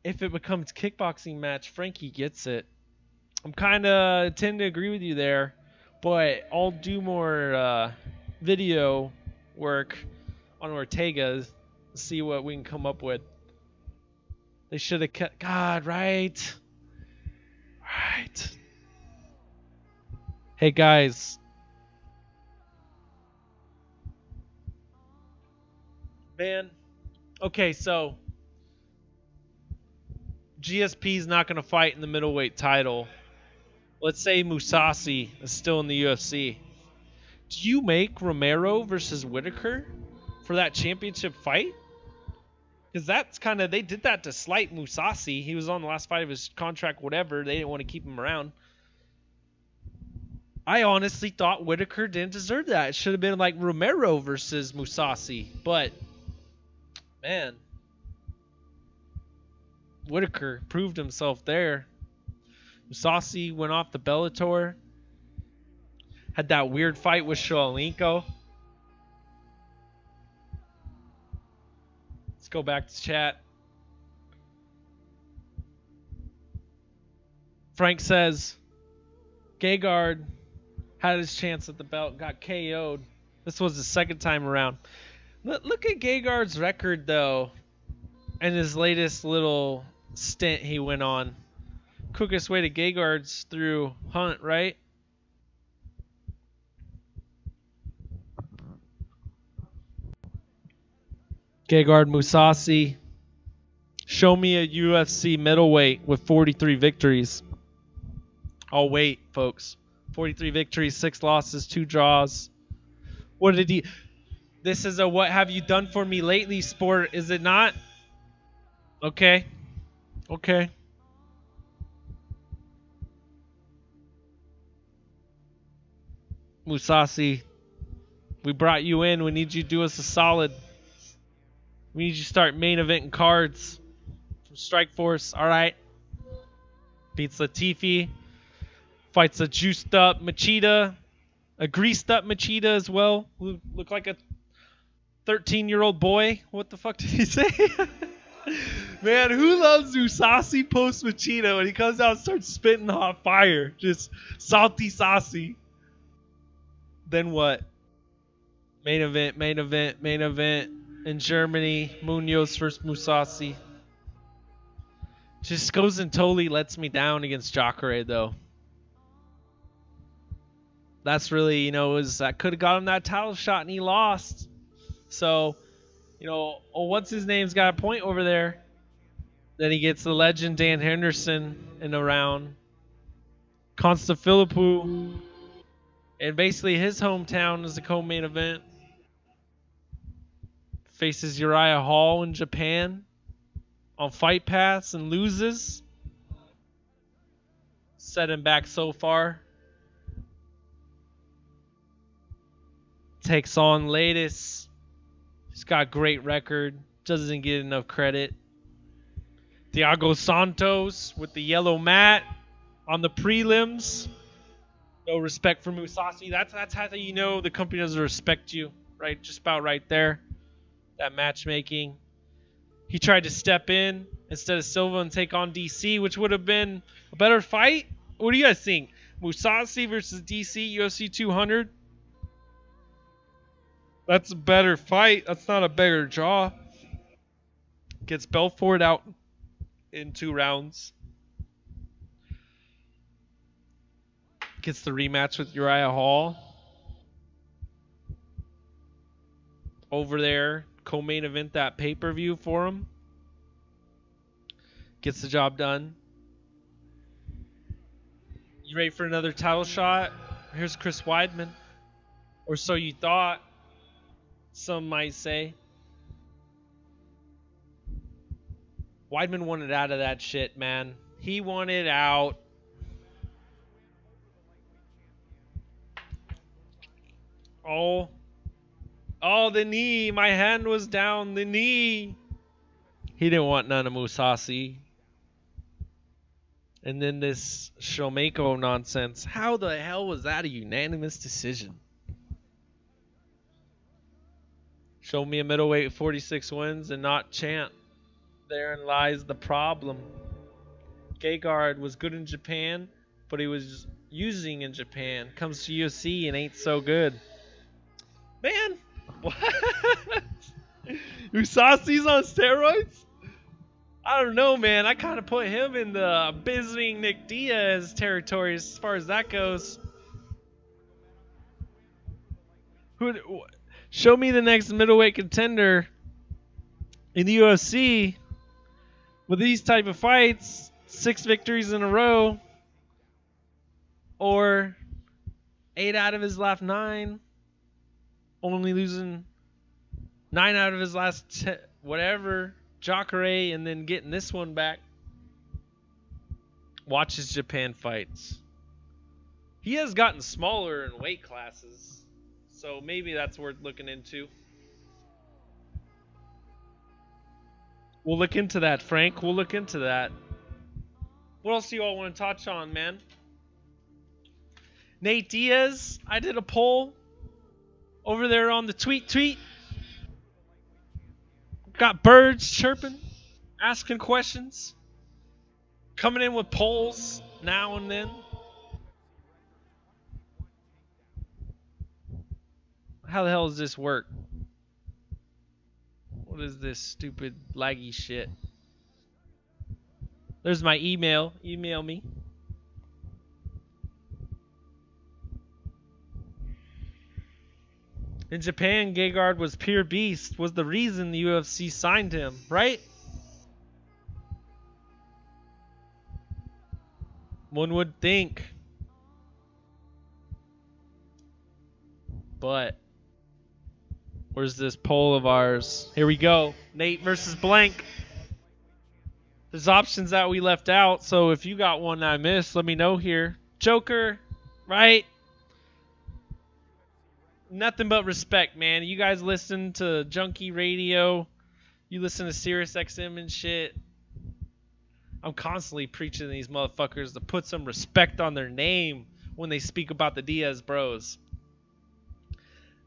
If it becomes kickboxing match, Frankie gets it. I'm kind of tend to agree with you there, but I'll do more video work on Ortega, see what we can come up with. They should have kept... God, right. Right. Hey, guys. Man. Okay, so... GSP's not going to fight in the middleweight title. Let's say Mousasi is still in the UFC. Do you make Romero versus Whitaker for that championship fight? Because that's kind of... They did that to slight Mousasi. He was on the last fight of his contract, whatever. They didn't want to keep him around. I honestly thought Whitaker didn't deserve that. It should have been like Romero versus Mousasi. But, man... Whitaker proved himself there. Mousasi went off the Bellator. Had that weird fight with Shaolinko. Let's go back to chat. Frank says, Gegard had his chance at the belt, got KO'd. This was the second time around. Look at Gegard's record, though, and his latest little stint he went on. Quickest way to Gegard's through Hunt, right? Gegard Mousasi. Show me a UFC middleweight with 43 victories. I'll wait, folks. 43 victories, 6 losses, 2 draws. What did he... This is a what have you done for me lately sport, is it not? Okay. Okay. Mousasi, we brought you in. We need you to do us a solid. We need you to start main eventing cards from Strikeforce. All right. Beats Latifi. Fights a juiced up Machida. A greased up Machida as well. Who looked like a 13-year-old boy. What the fuck did he say? Man, who loves Mousasi post Machida when he comes out and starts spitting hot fire? Just salty saucy. Then what? Main event, main event, main event. In Germany, Munoz versus Mousasi. Just goes and totally lets me down against Jacare, though. That's really, you know, that could have got him that title shot and he lost. So, you know, what's his name's got a point over there. Then he gets the legend Dan Henderson in a round. Constantinople. And basically his hometown is the co-main event. Faces Uriah Hall in Japan on Fight Pass and loses. Set him back so far. Takes on Latest. He's got a great record. Doesn't get enough credit. Thiago Santos with the yellow mat on the prelims. No respect for Mousasi. That's how you know the company doesn't respect you. Right? Just about right there. That matchmaking. He tried to step in instead of Silva and take on DC, which would have been a better fight. What do you guys think? Mousasi versus DC, UFC 200? That's a better fight. That's not a better draw. Gets Belfort out in 2 rounds. Gets the rematch with Uriah Hall. Over there. Co-main event that pay-per-view for him. Gets the job done. You ready for another title shot? Here's Chris Weidman. Or so you thought. Some might say. Weidman wanted out of that shit, man. He wanted out. Oh, the knee. My hand was down. The knee. He didn't want none of Mousasi. And then this Shomako nonsense. How the hell was that a unanimous decision? Show me a middleweight 46 wins and not chant. Therein lies the problem. Gegard was good in Japan, but he was using in Japan. Comes to UFC and ain't so good. Man, what? Usasi's on steroids? I don't know, man. I kind of put him in the Bisping Nick Diaz territory as far as that goes. Show me the next middleweight contender in the UFC with these type of fights, 6 victories in a row, or 8 out of his last 9, only losing 9 out of his last 10, whatever, Jacare, and then getting this one back. Watch his Japan fights. He has gotten smaller in weight classes, so maybe that's worth looking into. We'll look into that, Frank. We'll look into that. What else do you all want to touch on, man? Nate Diaz, I did a poll over there on the tweet. Got birds chirping, asking questions, coming in with polls now and then. How the hell does this work? What is this stupid laggy shit? There's my email. Email me. In Japan, Gegard was pure beast. Was the reason the UFC signed him, right? One would think. But where's this poll of ours? Here we go. Nate versus blank. There's options that we left out, so if you got one I missed, let me know here. Joker, right? Nothing but respect, man. You guys listen to Junkie Radio. You listen to Sirius XM and shit. I'm constantly preaching to these motherfuckers to put some respect on their name when they speak about the Diaz bros.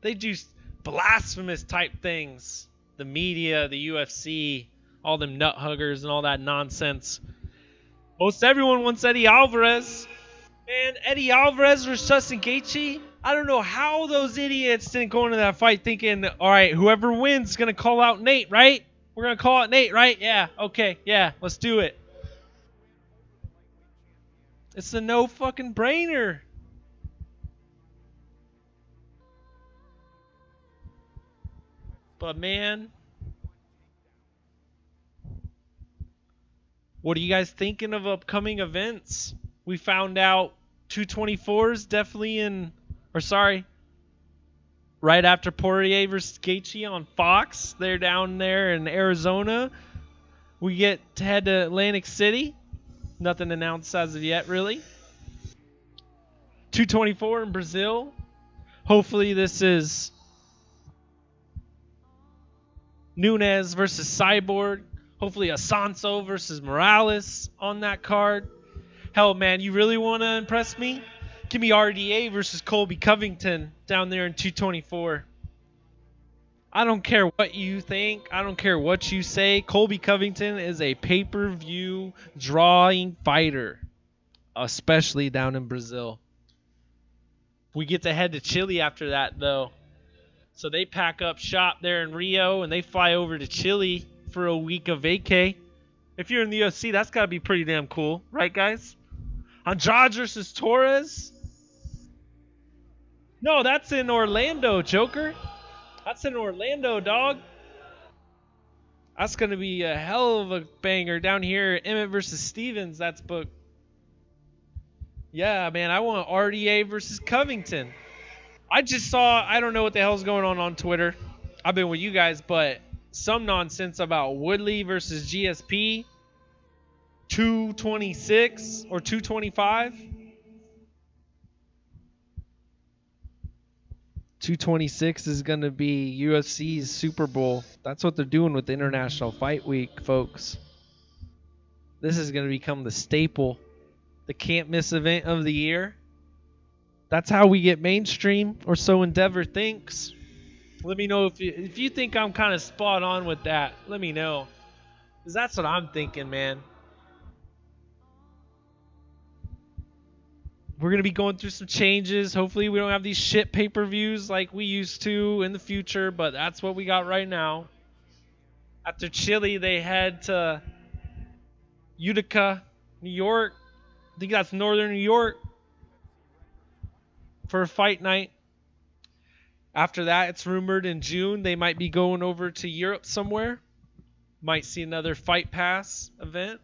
They do blasphemous type things. The media, the UFC, all them nut huggers and all that nonsense. Most everyone wants Eddie Alvarez. Man, Eddie Alvarez versus Justin Gaethje. I don't know how those idiots didn't go into that fight thinking, all right, whoever wins is going to call out Nate, right? We're going to call out Nate, right? Yeah, okay, yeah, let's do it. It's a no fucking brainer. But man, what are you guys thinking of upcoming events? We found out 224's definitely in, or sorry, right after Poirier versus Gaethje on Fox. They're down there in Arizona. We get to head to Atlantic City. Nothing announced as of yet, really. 224 in Brazil. Hopefully this is Nunes versus Cyborg. Hopefully Asanso versus Morales on that card. Hell, man, you really want to impress me? Give me RDA versus Colby Covington down there in 224. I don't care what you think. I don't care what you say. Colby Covington is a pay-per-view drawing fighter, especially down in Brazil. We get to head to Chile after that, though. So they pack up shop there in Rio, and they fly over to Chile for a week of vacay. If you're in the UFC, that's got to be pretty damn cool. Right, guys? Andrade versus Torres? No, that's in Orlando, Joker. That's in Orlando, dog. That's going to be a hell of a banger down here. Emmett versus Stevens, that's booked. Yeah, man, I want RDA versus Covington. I just saw, I don't know what the hell's going on Twitter. I've been with you guys, but some nonsense about Woodley versus GSP. 226 or 225. 226 is going to be UFC's Super Bowl. That's what they're doing with International Fight Week, folks. This is going to become the staple, the can't miss event of the year. That's how we get mainstream, or so Endeavor thinks. Let me know if you think I'm kind of spot on with that. Let me know. Because that's what I'm thinking, man. We're going to be going through some changes. Hopefully we don't have these shit pay-per-views like we used to in the future, but that's what we got right now. After Chile, they head to Utica, New York. I think that's northern New York for a fight night. After that, it's rumored in June they might be going over to Europe somewhere. Might see another Fight Pass event.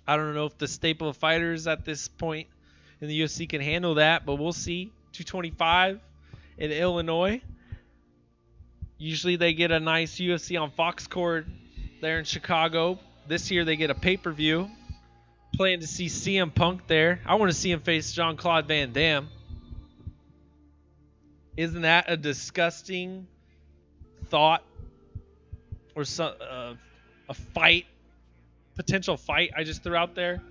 I don't know if the staple of fighters at this point in the UFC can handle that, but we'll see. 225 in Illinois. Usually they get a nice UFC on Fox Court there in Chicago. This year they get a pay-per-view. Plan to see CM Punk there. I want to see him face Jean-Claude Van Damme. Isn't that a disgusting thought? Or a fight, potential fight I just threw out there?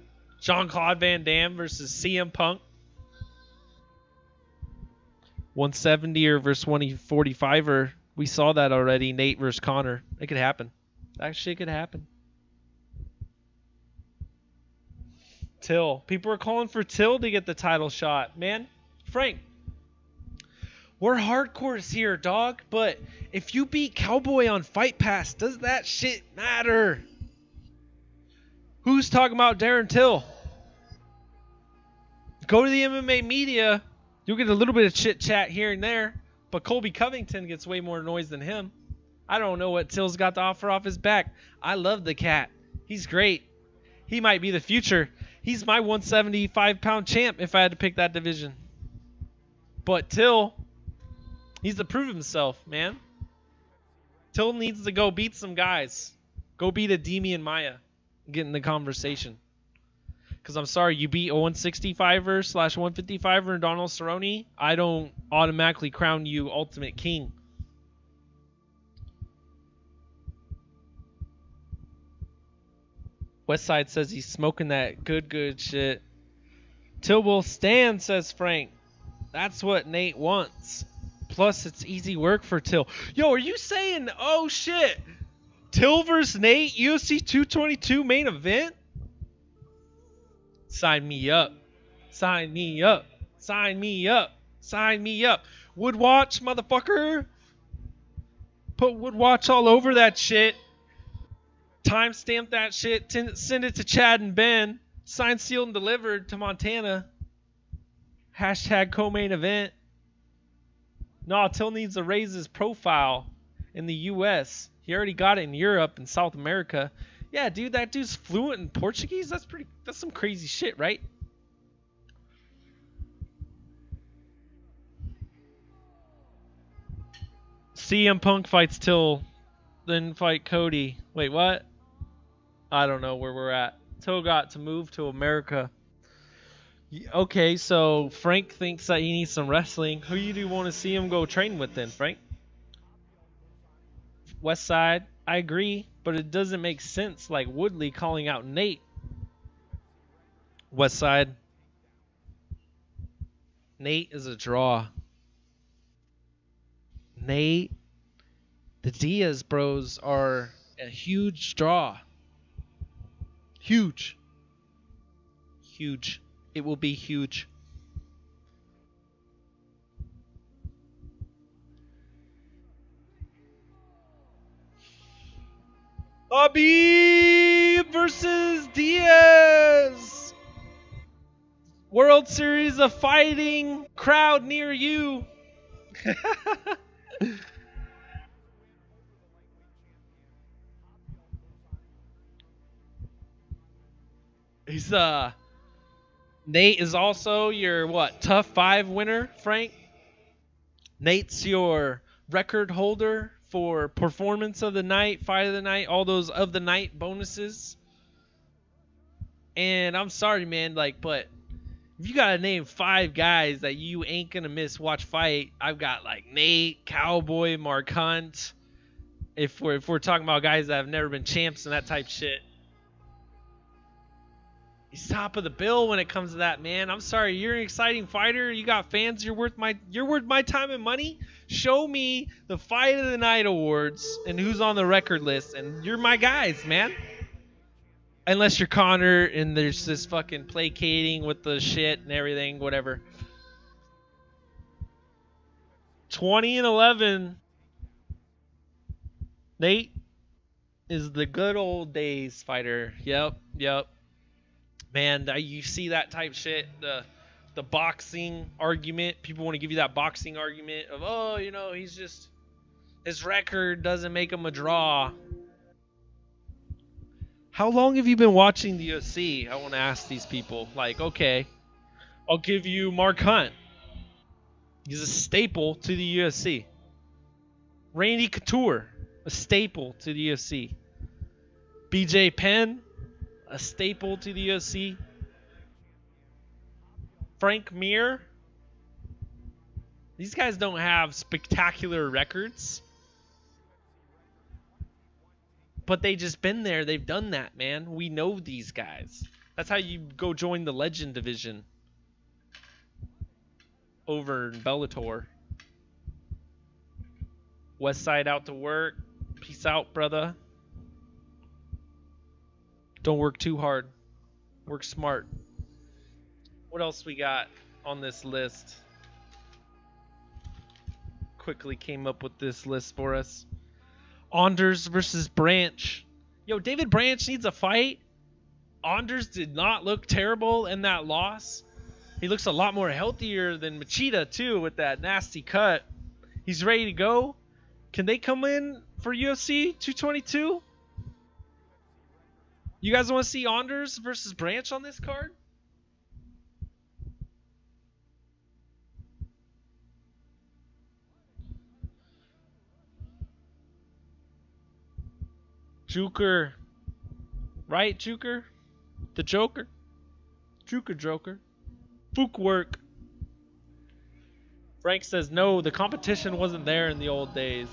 Jean-Claude Van Damme versus CM Punk. 170er versus 145er. We saw that already. Nate versus Connor. It could happen. That shit could happen. Till. People are calling for Till to get the title shot. Man, Frank, we're hardcores here, dog. But if you beat Cowboy on Fight Pass, does that shit matter? Who's talking about Darren Till? Go to the MMA media. You'll get a little bit of chit chat here and there. But Colby Covington gets way more noise than him. I don't know what Till's got to offer off his back. I love the cat. He's great. He might be the future. He's my 175-pound champ if I had to pick that division. But Till, he's to prove himself, man. Till needs to go beat some guys. Go beat a Demian Maia. Get in the conversation. Because I'm sorry, you beat a 165er/155er in Donald Cerrone, I don't automatically crown you Ultimate King. Westside says he's smoking that good shit. Till will stand, says Frank. That's what Nate wants. Plus, it's easy work for Till. Yo, are you saying, oh shit, Till versus Nate, UFC 222 main event? Sign me up. Sign me up. Sign me up. Sign me up. Woodwatch, motherfucker. Put Woodwatch all over that shit. Timestamp that shit. Send it to Chad and Ben. Signed, sealed, and delivered to Montana. Hashtag co-main event. No, Till needs to raise his profile in the U.S. He already got it in Europe and South America. Yeah, dude, that dude's fluent in Portuguese. That's some crazy shit, right? CM Punk fights Till, then fight Cody. Wait, what? I don't know where we're at. Till got to move to America. Okay, so Frank thinks that he needs some wrestling. Who you do want to see him go train with then, Frank? West Side, I agree, but it doesn't make sense like Woodley calling out Nate. West Side, Nate is a draw. Nate, the Diaz bros are a huge draw. Huge. Huge. It will be huge. Habib versus Diaz. World Series of Fighting crowd near you. He's Nate is also your Tough 5 winner, Frank. Nate's your record holder for performance of the night, fight of the night, all those of the night bonuses. And I'm sorry, man, but if you gotta name 5 guys that you ain't gonna miss watch fight, I've got Nate, Cowboy, Mark Hunt. If we're talking about guys that have never been champs and that type shit. He's top of the bill when it comes to that, man. I'm sorry, you're an exciting fighter. You got fans. You're worth my time and money. Show me the Fight of the Night awards and who's on the record list, and you're my guys, man. Unless you're Connor and there's this fucking placating with the shit and everything, whatever. 20-11. Nate is the good old days fighter. Yep. Man, you see that type shit, the boxing argument. People want to give you that boxing argument of, oh, you know, he's just, his record doesn't make him a draw. How long have you been watching the UFC? I want to ask these people. Like, okay, I'll give you Mark Hunt. He's a staple to the UFC. Randy Couture, a staple to the UFC. BJ Penn, a staple to the UFC. Frank Mir. These guys don't have spectacular records, but they just been there. They've done that, man. We know these guys. That's how you go join the Legend division over in Bellator. Westside out to work. Peace out, brother. Don't work too hard. Work smart. What else we got on this list? Quickly came up with this list for us. Anders versus Branch. Yo, David Branch needs a fight. Anders did not look terrible in that loss. He looks a lot more healthier than Machida, too, with that nasty cut. He's ready to go. Can they come in for UFC 222? You guys want to see Anders versus Branch on this card? Joker. Right, Joker? The Joker? Joker. Footwork. Frank says, no, the competition wasn't there in the old days.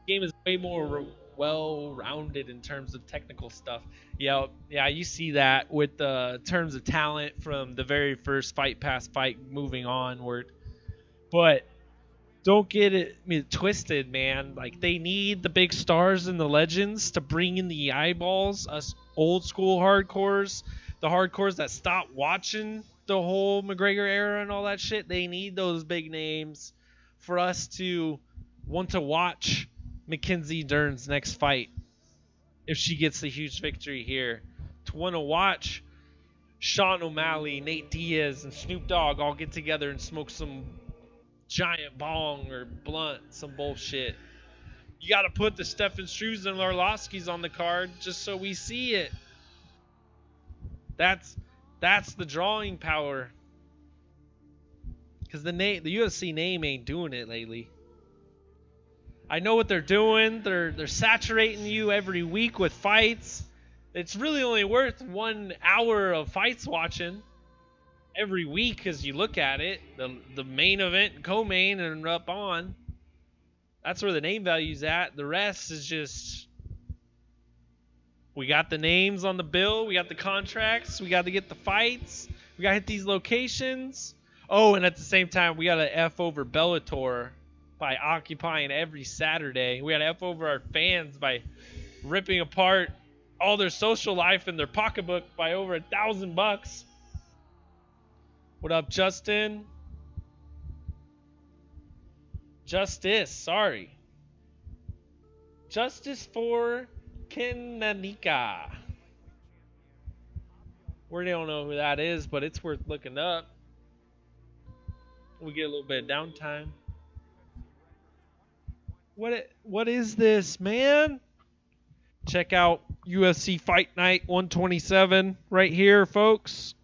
The game is way more well-rounded in terms of technical stuff. Yeah, you see that with the terms of talent from the very first fight past fight moving onward. But don't get it twisted, man. Like, they need the big stars and the legends to bring in the eyeballs, us old school hardcores, the hardcores that stopped watching the whole McGregor era and all that shit. They need those big names for us to want to watch Mackenzie Dern's next fight if she gets the huge victory here. To want to watch Sean O'Malley, Nate Diaz, and Snoop Dogg all get together and smoke some giant bong or blunt, some bullshit. You got to put the Stefan Struves and Arlovskis on the card just so we see it. That's the drawing power. Because the UFC name ain't doing it lately. I know what they're doing. They're saturating you every week with fights. It's really only worth 1 hour of fights watching every week as you look at it. The main event and co-main and up on. That's where the name value's at. The rest is just, we got the names on the bill. We got the contracts. We got to get the fights. We got to hit these locations. Oh, and at the same time, we got to F over Bellator by occupying every Saturday. We got to F over our fans by ripping apart all their social life and their pocketbook by over $1,000. What up, Justin? Sorry. Justice for Kenanika. We don't know who that is, but it's worth looking up. We get a little bit of downtime. What is this, man? Check out UFC Fight Night 127 right here, folks.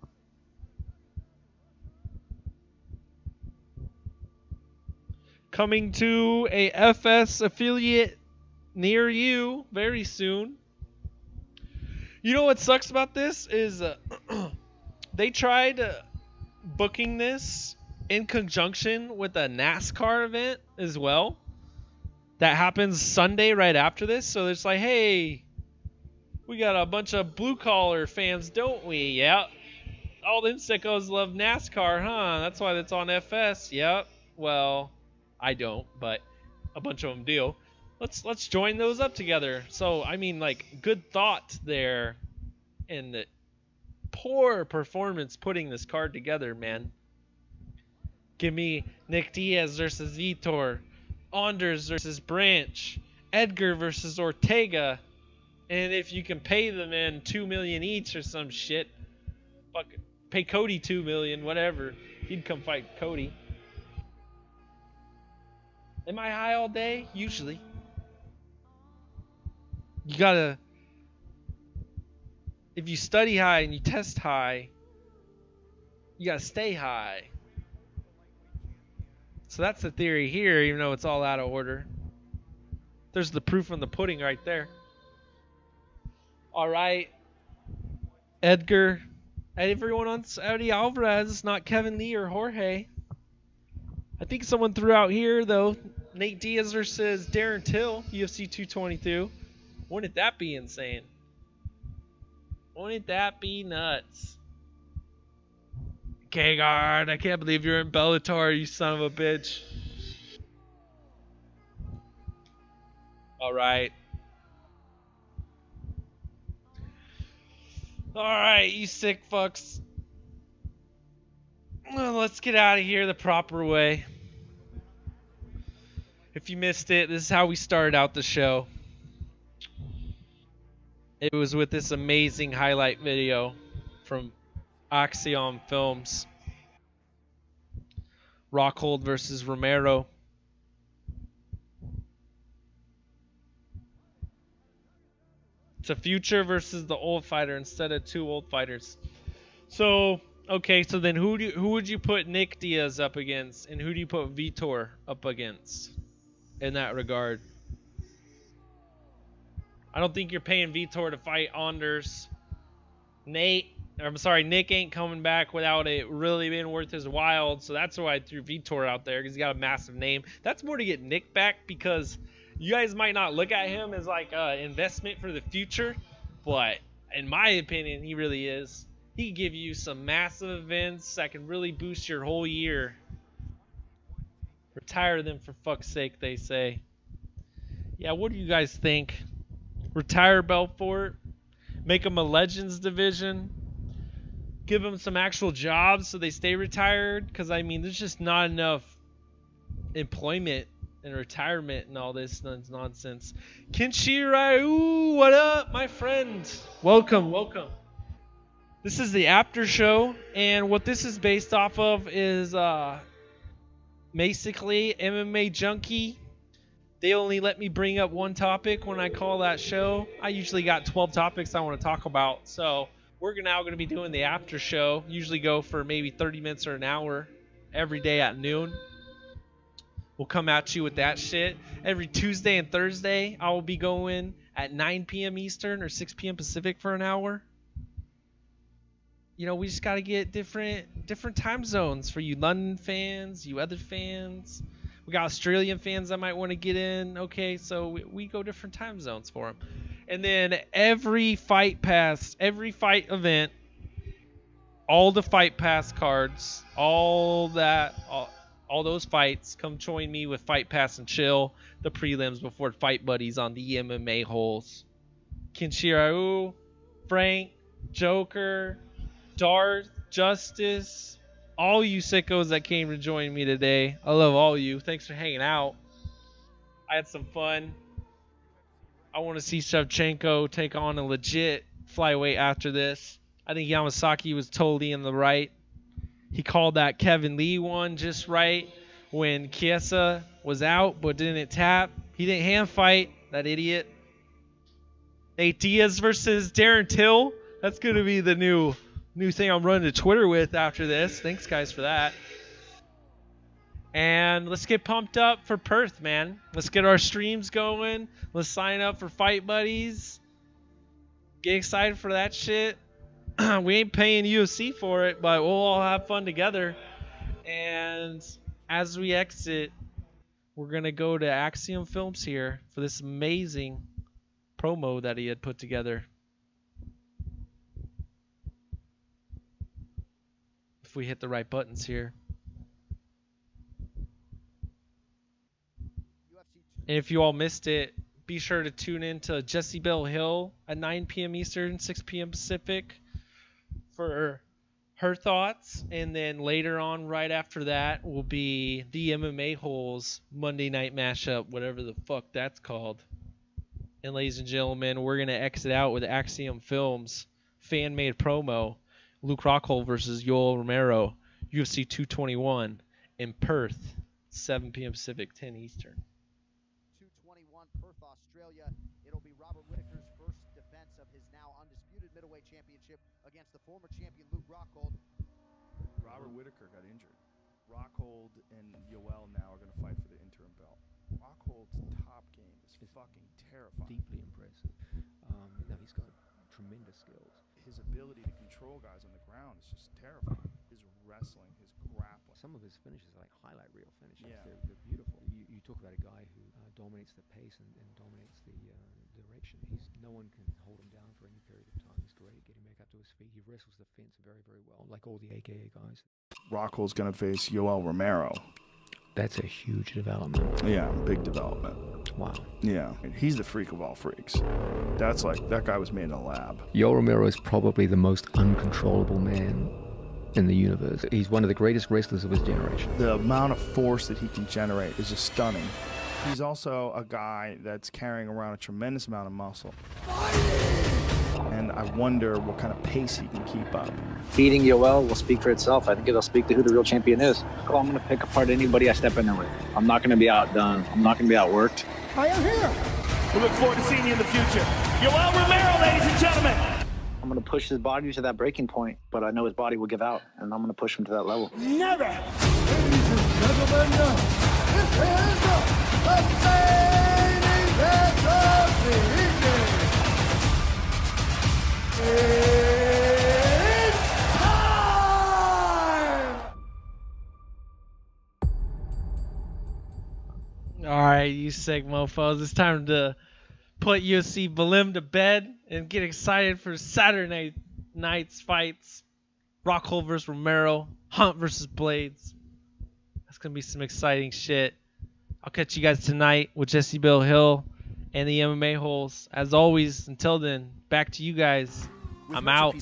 Coming to a FS affiliate near you very soon. You know what sucks about this is they tried booking this in conjunction with a NASCAR event as well. That happens Sunday right after this. So it's like, hey, we got a bunch of blue collar fans, don't we? Yeah. all them sickos love NASCAR, huh? That's why that's on FS. Yep. Well, I don't, but a bunch of them do. Let's join those up together. So, I mean, like, good thought there, and the poor performance putting this card together, man. Give me Nick Diaz versus Vitor, Anders versus Branch, Edgar versus Ortega, and if you can pay them in $2 million each or some shit, fuck, pay Cody $2 million, whatever. He'd come fight Cody. Am I high all day? Usually. You gotta, if you study high and you test high, you gotta stay high. So that's the theory here, even though it's all out of order. There's the proof in the pudding right there. All right, Edgar, everyone on Saudi Alvarez, not Kevin Lee or Jorge. I think someone threw out here, though, Nate Diaz versus Darren Till, UFC 222. Wouldn't that be insane? Wouldn't that be nuts? K-Guard, I can't believe you're in Bellator, you son of a bitch. All right. Alright, you sick fucks. Well, let's get out of here the proper way. If you missed it, this is how we started out the show. It was with this amazing highlight video from Axiom Films. Rockhold versus Romero. It's a future versus the old fighter instead of two old fighters. So, okay, so then who would you put Nick Diaz up against, and who do you put Vitor up against in that regard? I don't think you're paying Vitor to fight Anders. Nick ain't coming back without it really being worth his while, so that's why I threw Vitor out there, because he got a massive name. That's more to get Nick back, because you guys might not look at him as like an investment for the future, but in my opinion, he really is. He can give you some massive events that can really boost your whole year. Retire them for fuck's sake, they say. Yeah, what do you guys think? Retire Belfort? Make him a Legends division? Give them some actual jobs so they stay retired? Because, I mean, there's just not enough employment and retirement and all this nonsense. Kinshiryu, what up, my friend? Welcome, welcome. This is the after show, and what this is based off of is basically MMA Junkie. They only let me bring up one topic when I call that show. I usually got 12 topics I want to talk about, so we're now going to be doing the after show. Usually go for maybe 30 minutes or an hour every day at noon. We'll come at you with that shit. Every Tuesday and Thursday, I will be going at 9 p.m. Eastern or 6 p.m. Pacific for an hour. You know, we just got to get different time zones for you London fans, you other fans. We got Australian fans that might want to get in. Okay, so we go different time zones for them. And then every fight pass, every fight event, all the fight pass cards, all those fights, come join me with Fight Pass and Chill, the prelims before Fight Buddies on the MMA holes. Kinshiryu, Frank, Joker, Darth, Justice, all you sickos that came to join me today. I love all you. Thanks for hanging out. I had some fun. I want to see Shevchenko take on a legit flyweight after this. I think Yamasaki was totally in the right. He called that Kevin Lee one just right when Chiesa was out but didn't tap. He didn't hand fight, that idiot. Nate Diaz versus Darren Till. That's going to be the new thing I'm running to Twitter with after this. Thanks, guys, for that. And let's get pumped up for Perth, man. Let's get our streams going. Let's sign up for Fight Buddies. Get excited for that shit. We ain't paying UFC for it, but we'll all have fun together. And as we exit, we're going to go to Axiom Films here for this amazing promo that he had put together. if we hit the right buttons here. And if you all missed it, be sure to tune in to Jessie Bell Hill at 9 p.m. Eastern, 6 p.m. Pacific for her thoughts. And then later on, right after that, will be the MMA Holes Monday Night Mashup, whatever the fuck that's called. And ladies and gentlemen, we're going to exit out with Axiom Films fan-made promo. Luke Rockhold versus Yoel Romero, UFC 221 in Perth, 7 p.m. Pacific, 10 Eastern. 221 Perth, Australia. It'll be Robert Whittaker's first defense of his now undisputed middleweight championship against the former champion Luke Rockhold. Robert Whittaker got injured. Rockhold and Yoel now are going to fight for the interim belt. Rockhold's top game is fucking terrifying. Deeply impressive. Now he's got tremendous skills. His ability to control guys on the ground is just terrifying. His wrestling, his grappling. Some of his finishes are like highlight reel finishes. Yeah. They're beautiful. You talk about a guy who dominates the pace and dominates the direction. No one can hold him down for any period of time. He's great at getting back up to his feet. He wrestles the fence very, very well, like all the AKA guys. Rockhold's going to face Yoel Romero. That's a huge development. Yeah, big development. Wow. Yeah, he's the freak of all freaks. That's like, that guy was made in a lab. Yoel Romero is probably the most uncontrollable man in the universe. He's one of the greatest wrestlers of his generation. The amount of force that he can generate is just stunning. He's also a guy that's carrying around a tremendous amount of muscle. And I wonder what kind of pace he can keep up. Beating Yoel will speak for itself. I think it'll speak to who the real champion is. I'm going to pick apart anybody I step in there with. I'm not going to be outdone. I'm not going to be outworked. I am here. We look forward to seeing you in the future. Yoel Romero, ladies and gentlemen. I'm going to push his body to that breaking point, but I know his body will give out, and I'm going to push him to that level. Never. Ladies and gentlemen, this is the main event of the evening. It's time! Alright, you sick mofos. It's time to put UFC Balim to bed and get excited for Saturday night's fights. Rockhold versus Romero, Hunt versus Blades. That's going to be some exciting shit. I'll catch you guys tonight with Jessie Bell Hill and the MMA Holes. As always, until then, back to you guys. I'm out.